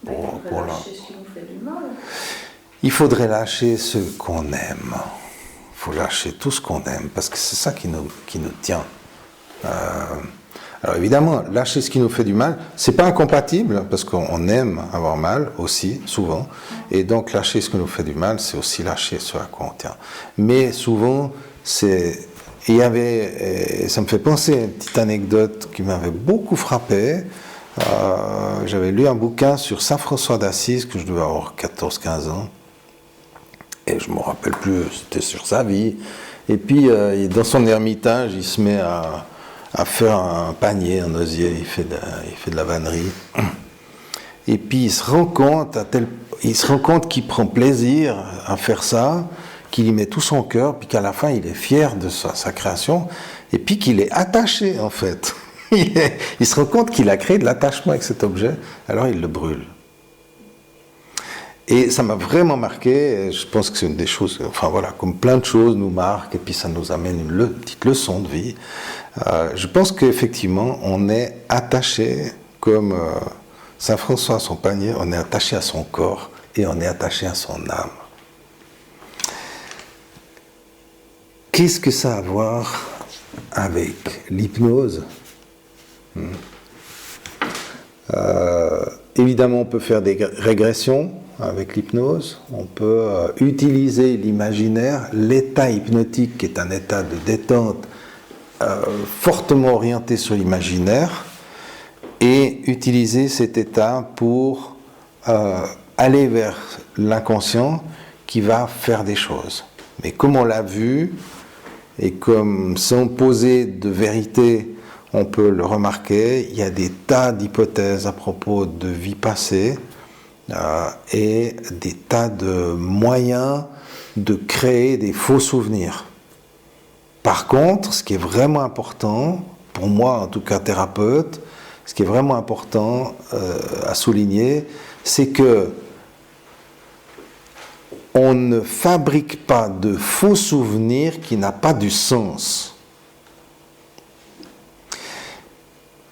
Pour lâcher ce qui nous fait du mal. Il faudrait lâcher ce qu'on aime. Il faut lâcher tout ce qu'on aime, parce que c'est ça qui nous tient. Alors évidemment, lâcher ce qui nous fait du mal, c'est pas incompatible, parce qu'on aime avoir mal aussi, souvent. Et donc lâcher ce qui nous fait du mal, c'est aussi lâcher ce à quoi on tient. Mais souvent, ça me fait penser à une petite anecdote qui m'avait beaucoup frappé. J'avais lu un bouquin sur Saint François d'Assise, que je devais avoir 14-15 ans. Et je ne me rappelle plus, c'était sur sa vie. Et puis, dans son ermitage, il se met à faire un panier, un osier, il fait de la vannerie. Et puis, il se rend compte qu'il prend plaisir à faire ça, qu'il y met tout son cœur, puis qu'à la fin, il est fier de sa création, et puis qu'il est attaché, en fait. Il se rend compte qu'il a créé de l'attachement avec cet objet, alors il le brûle. Et ça m'a vraiment marqué, et je pense que c'est une des choses, enfin voilà, comme plein de choses nous marquent, et puis ça nous amène une petite leçon de vie. Je pense qu'effectivement, on est attaché, comme Saint François à son panier, on est attaché à son corps, et on est attaché à son âme. Qu'est-ce que ça a à voir avec l'hypnose ? Évidemment, on peut faire des régressions avec l'hypnose. On peut utiliser l'imaginaire, l'état hypnotique, qui est un état de détente fortement orienté sur l'imaginaire, et utiliser cet état pour aller vers l'inconscient qui va faire des choses. Mais comme on l'a vu, et comme sans poser de vérité, on peut le remarquer, il y a des tas d'hypothèses à propos de vie passée et des tas de moyens de créer des faux souvenirs. Par contre, ce qui est vraiment important, pour moi en tout cas thérapeute, ce qui est vraiment important à souligner, c'est que on ne fabrique pas de faux souvenirs qui n'ont pas du sens.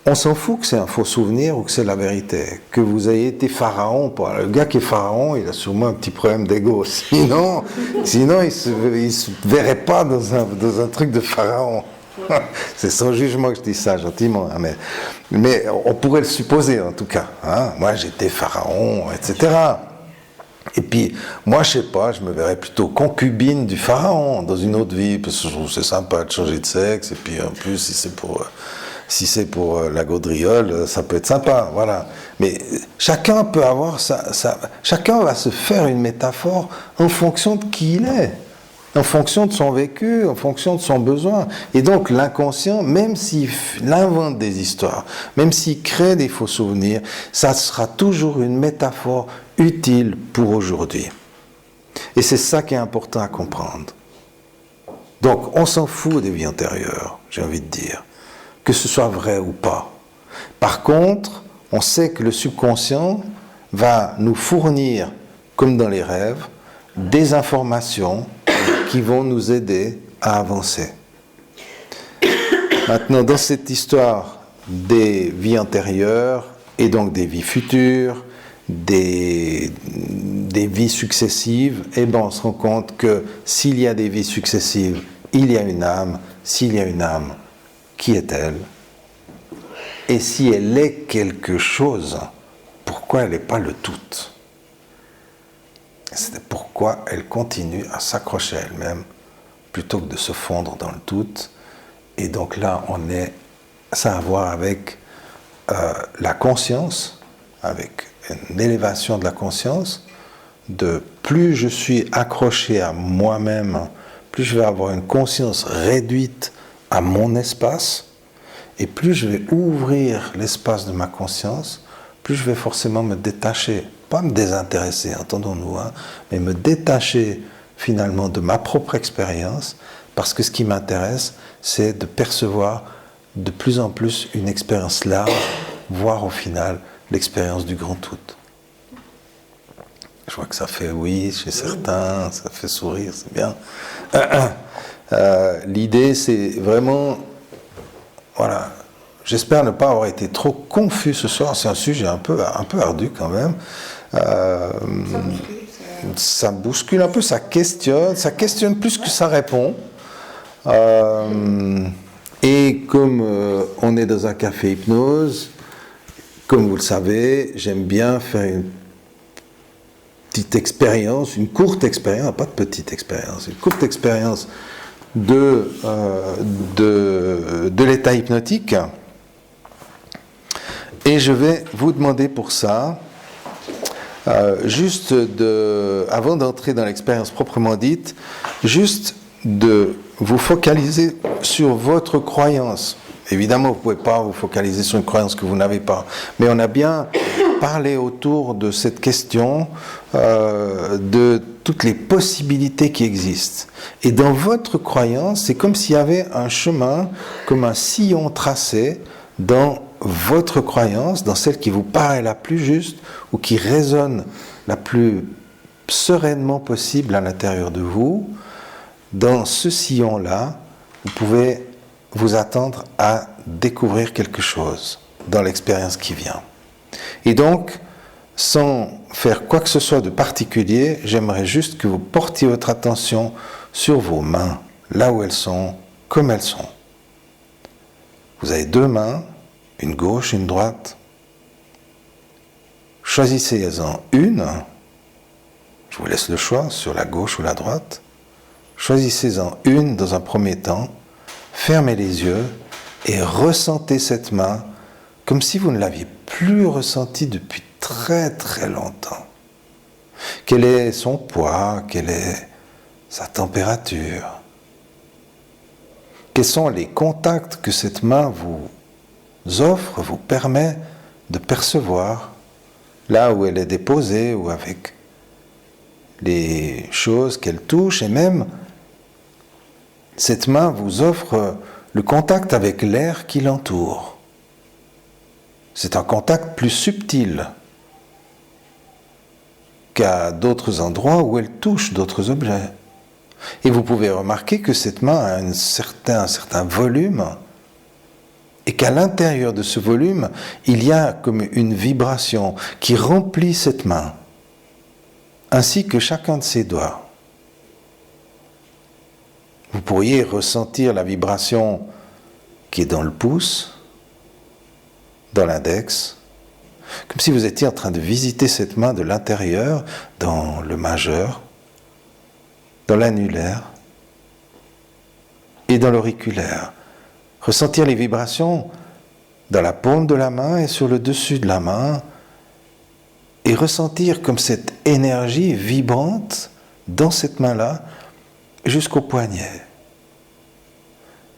On s'en fout que c'est un faux souvenir ou que c'est la vérité. Que vous ayez été pharaon, le gars qui est pharaon, il a sûrement un petit problème d'ego. Sinon il se verrait pas dans un truc de pharaon. C'est sans jugement que je dis ça, gentiment. Hein, mais on pourrait le supposer, en tout cas. Hein. Moi, j'étais pharaon, etc. Et puis, moi, je sais pas, je me verrais plutôt concubine du pharaon dans une autre vie, parce que je trouve que c'est sympa de changer de sexe, et puis en plus, si c'est pour la gaudriole, ça peut être sympa, voilà. Mais chacun peut avoir chacun va se faire une métaphore en fonction de qui il est, en fonction de son vécu, en fonction de son besoin. Et donc l'inconscient, même s'il invente des histoires, même s'il crée des faux souvenirs, ça sera toujours une métaphore utile pour aujourd'hui. Et c'est ça qui est important à comprendre. Donc on s'en fout des vies antérieures, j'ai envie de dire, que ce soit vrai ou pas. Par contre, on sait que le subconscient va nous fournir, comme dans les rêves, des informations qui vont nous aider à avancer. Maintenant, dans cette histoire des vies antérieures et donc des vies futures, des vies successives, eh ben on se rend compte que s'il y a des vies successives, il y a une âme. S'il y a une âme, qui est-elle? Et si elle est quelque chose, pourquoi elle n'est pas le tout? C'est pourquoi elle continue à s'accrocher à elle-même plutôt que de se fondre dans le tout. Et donc là, ça a à voir avec la conscience, avec une élévation de la conscience, de plus je suis accroché à moi-même, plus je vais avoir une conscience réduite à mon espace, Et plus je vais ouvrir l'espace de ma conscience, plus je vais forcément me détacher, pas me désintéresser, entendons-nous, hein, mais me détacher finalement de ma propre expérience, parce que ce qui m'intéresse, c'est de percevoir de plus en plus une expérience large, voire au final l'expérience du grand tout. Je vois que ça fait oui chez certains, ça fait sourire, c'est bien. L'idée, c'est vraiment, voilà, j'espère ne pas avoir été trop confus ce soir, c'est un sujet un peu ardu quand même. Ça bouscule un peu, ça questionne plus que ça répond. Et comme on est dans un café hypnose, comme vous le savez, j'aime bien faire une petite expérience, une courte expérience, pas de petite expérience, une courte expérience de l'état hypnotique. Et je vais vous demander pour ça, juste avant d'entrer dans l'expérience proprement dite, juste de vous focaliser sur votre croyance. Évidemment, vous ne pouvez pas vous focaliser sur une croyance que vous n'avez pas. Mais on a bien parlé autour de cette question de toutes les possibilités qui existent. Et dans votre croyance, c'est comme s'il y avait un chemin, comme un sillon tracé dans votre croyance, dans celle qui vous paraît la plus juste ou qui résonne la plus sereinement possible à l'intérieur de vous. Dans ce sillon-là, vous pouvez vous attendre à découvrir quelque chose dans l'expérience qui vient. Et donc, sans faire quoi que ce soit de particulier, j'aimerais juste que vous portiez votre attention sur vos mains, là où elles sont, comme elles sont. Vous avez deux mains, une gauche, une droite. Choisissez-en une. Je vous laisse le choix sur la gauche ou la droite. Choisissez-en une dans un premier temps. Fermez les yeux et ressentez cette main comme si vous ne l'aviez plus ressentie depuis très très longtemps. Quel est son poids? Quelle est sa température? Quels sont les contacts que cette main vous offre, vous permet de percevoir là où elle est déposée ou avec les choses qu'elle touche, et même cette main vous offre le contact avec l'air qui l'entoure. C'est un contact plus subtil qu'à d'autres endroits où elle touche d'autres objets. Et vous pouvez remarquer que cette main a un certain volume, et qu'à l'intérieur de ce volume, il y a comme une vibration qui remplit cette main, ainsi que chacun de ses doigts. Vous pourriez ressentir la vibration qui est dans le pouce, dans l'index, comme si vous étiez en train de visiter cette main de l'intérieur, dans le majeur, dans l'annulaire et dans l'auriculaire. Ressentir les vibrations dans la paume de la main et sur le dessus de la main, et ressentir comme cette énergie vibrante dans cette main-là jusqu'au poignet.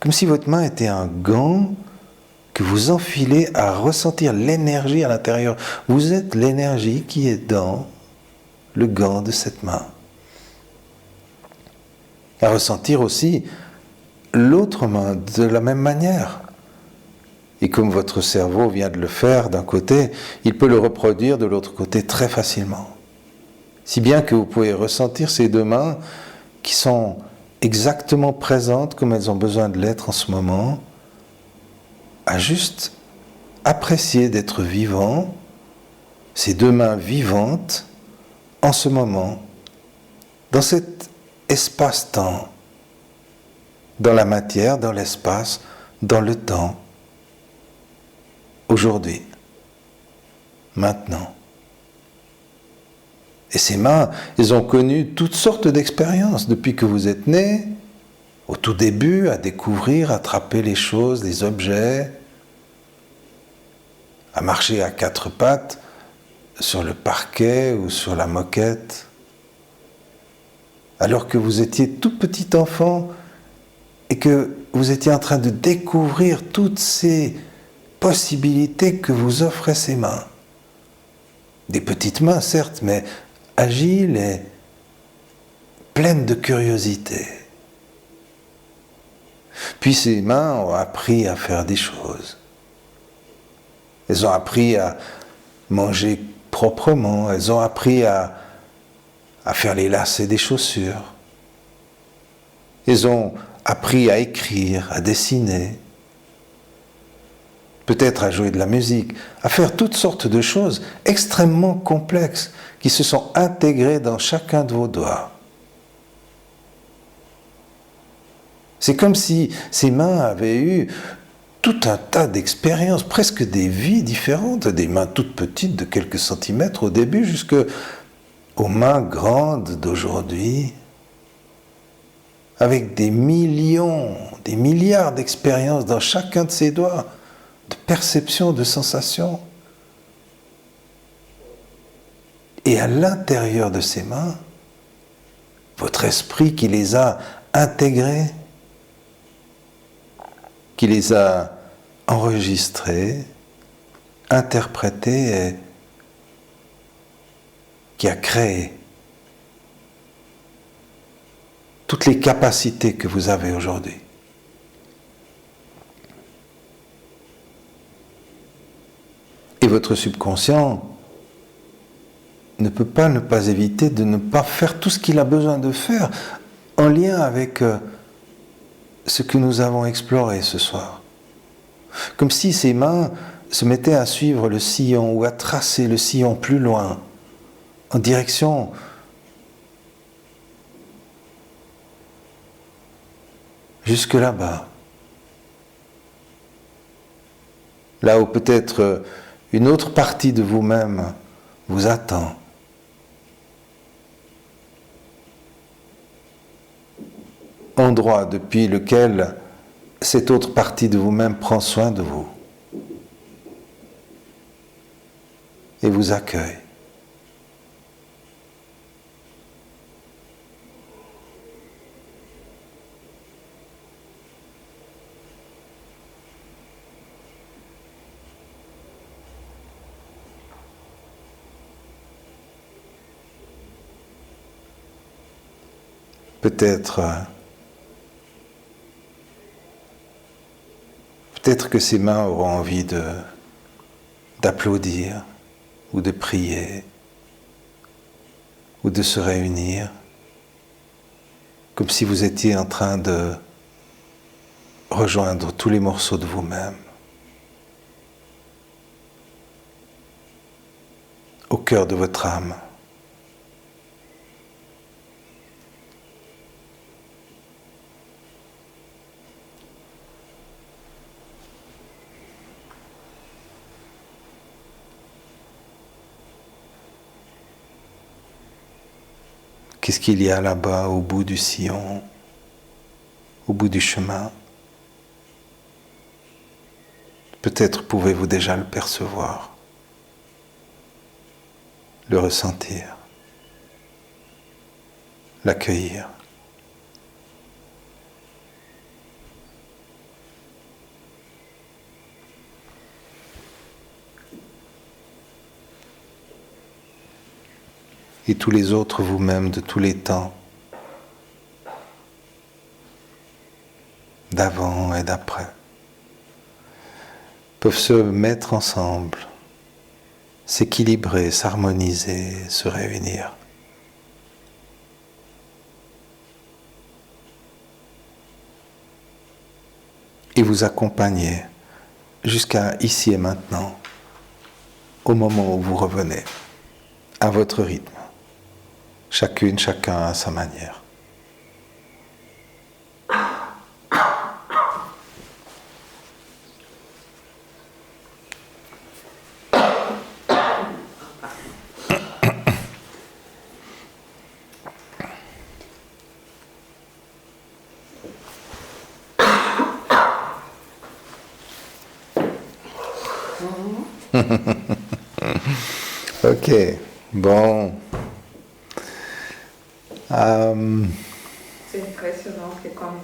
Comme si votre main était un gant que vous enfilez à ressentir l'énergie à l'intérieur. Vous êtes l'énergie qui est dans le gant de cette main. À ressentir aussi l'autre main de la même manière. Et comme votre cerveau vient de le faire d'un côté, il peut le reproduire de l'autre côté très facilement. Si bien que vous pouvez ressentir ces deux mains qui sont exactement présentes comme elles ont besoin de l'être en ce moment, à juste apprécier d'être vivant, ces deux mains vivantes, en ce moment, dans cet espace-temps, dans la matière, dans l'espace, dans le temps, aujourd'hui, maintenant. Et ces mains, elles ont connu toutes sortes d'expériences depuis que vous êtes nés, au tout début, à découvrir, à attraper les choses, les objets, à marcher à quatre pattes sur le parquet ou sur la moquette. Alors que vous étiez tout petit enfant et que vous étiez en train de découvrir toutes ces possibilités que vous offraient ces mains. Des petites mains, certes, mais agiles et pleines de curiosité. Puis ces mains ont appris à faire des choses. Elles ont appris à manger proprement, elles ont appris à faire les lacets des chaussures. Elles ont appris à écrire, à dessiner, peut-être à jouer de la musique, à faire toutes sortes de choses extrêmement complexes qui se sont intégrées dans chacun de vos doigts. C'est comme si ces mains avaient eu tout un tas d'expériences, presque des vies différentes, des mains toutes petites de quelques centimètres au début, jusqu'aux mains grandes d'aujourd'hui, avec des millions, des milliards d'expériences dans chacun de ces doigts, de perception, de sensations. Et à l'intérieur de ces mains, votre esprit qui les a intégrées, qui les a enregistrées, interprétées et qui a créé toutes les capacités que vous avez aujourd'hui. Et votre subconscient ne peut pas ne pas éviter de ne pas faire tout ce qu'il a besoin de faire en lien avec ce que nous avons exploré ce soir. Comme si ces mains se mettaient à suivre le sillon ou à tracer le sillon plus loin, en direction jusque là-bas. Là où peut-être une autre partie de vous-même vous attend. Endroit depuis lequel cette autre partie de vous-même prend soin de vous et vous accueille. Peut-être que ces mains auront envie d'applaudir ou de prier ou de se réunir, comme si vous étiez en train de rejoindre tous les morceaux de vous-même au cœur de votre âme. Qu'est-ce qu'il y a là-bas au bout du sillon, au bout du chemin? Peut-être pouvez-vous déjà le percevoir, le ressentir, l'accueillir. Et tous les autres vous-même de tous les temps, d'avant et d'après, peuvent se mettre ensemble, s'équilibrer, s'harmoniser, se réunir. Et vous accompagner jusqu'à ici et maintenant, au moment où vous revenez, à votre rythme. Chacune, chacun à sa manière. Ok, bon. C'est impressionnant que comme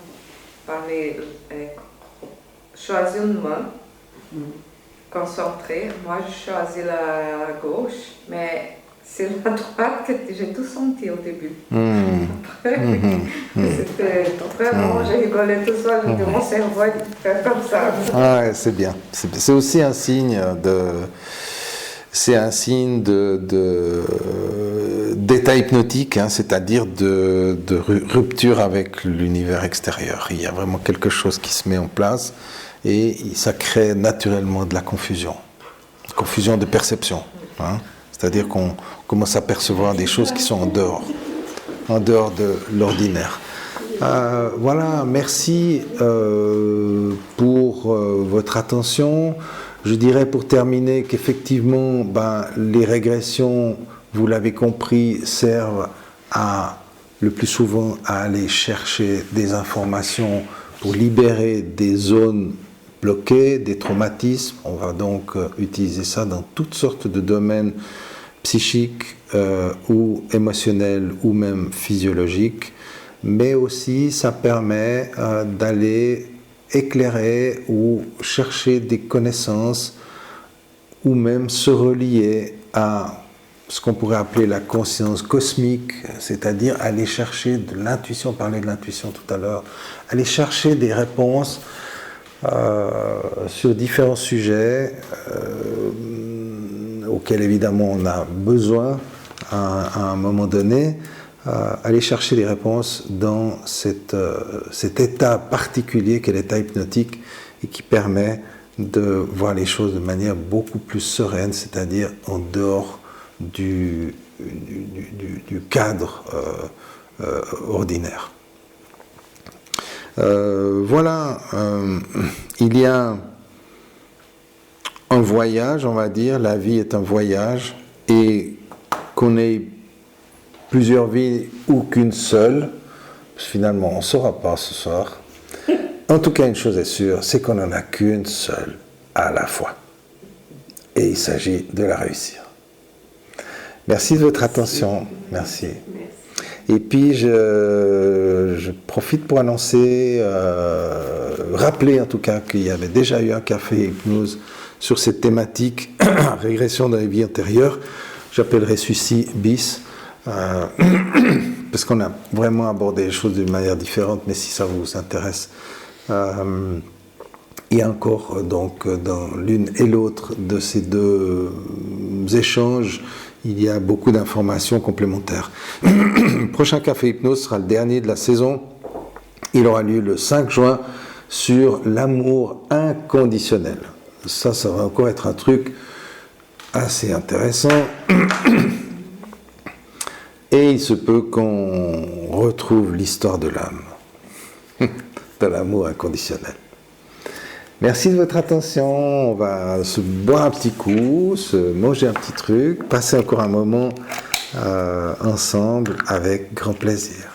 parler, choisir une main, concentrée. Moi, je choisis la gauche, mais c'est la droite que j'ai tout senti au début. Après, c'était vraiment, j'ai rigolé tout seul, mon cerveau était comme ça. Ouais, c'est bien. C'est aussi un signe d'état hypnotique, hein, c'est-à-dire de rupture avec l'univers extérieur. Il y a vraiment quelque chose qui se met en place et ça crée naturellement de la confusion de perception. Hein. C'est-à-dire qu'on commence à percevoir des choses qui sont en dehors de l'ordinaire. Voilà, merci pour votre attention. Je dirais pour terminer qu'effectivement, les régressions, vous l'avez compris, servent le plus souvent à aller chercher des informations pour libérer des zones bloquées, des traumatismes. On va donc utiliser ça dans toutes sortes de domaines psychiques ou émotionnels ou même physiologiques. Mais aussi, ça permet d'aller éclairer ou chercher des connaissances ou même se relier à ce qu'on pourrait appeler la conscience cosmique, c'est-à-dire aller chercher de l'intuition, on parlait de l'intuition tout à l'heure, aller chercher des réponses sur différents sujets auxquels évidemment on a besoin à un moment donné, aller chercher des réponses dans cet état particulier qu'est l'état hypnotique et qui permet de voir les choses de manière beaucoup plus sereine, c'est-à-dire en dehors du cadre ordinaire. Voilà, il y a un voyage, on va dire, la vie est un voyage, et qu'on ait plusieurs vies ou qu'une seule, finalement on ne saura pas ce soir. En tout cas, une chose est sûre, c'est qu'on n'en a qu'une seule à la fois. Et il s'agit de la réussir. Merci de votre attention. Merci. Et puis, je profite pour annoncer, rappeler en tout cas qu'il y avait déjà eu un café hypnose sur cette thématique, régression dans les vies antérieures. J'appellerai celui-ci bis. Parce qu'on a vraiment abordé les choses d'une manière différente, mais si ça vous intéresse, et encore donc dans l'une et l'autre de ces deux échanges, il y a beaucoup d'informations complémentaires. Le prochain Café Hypnose sera le dernier de la saison. Il aura lieu le 5 juin sur l'amour inconditionnel. Ça va encore être un truc assez intéressant. Et il se peut qu'on retrouve l'histoire de l'âme, de l'amour inconditionnel. Merci de votre attention. On va se boire un petit coup, se manger un petit truc, passer encore un moment ensemble avec grand plaisir.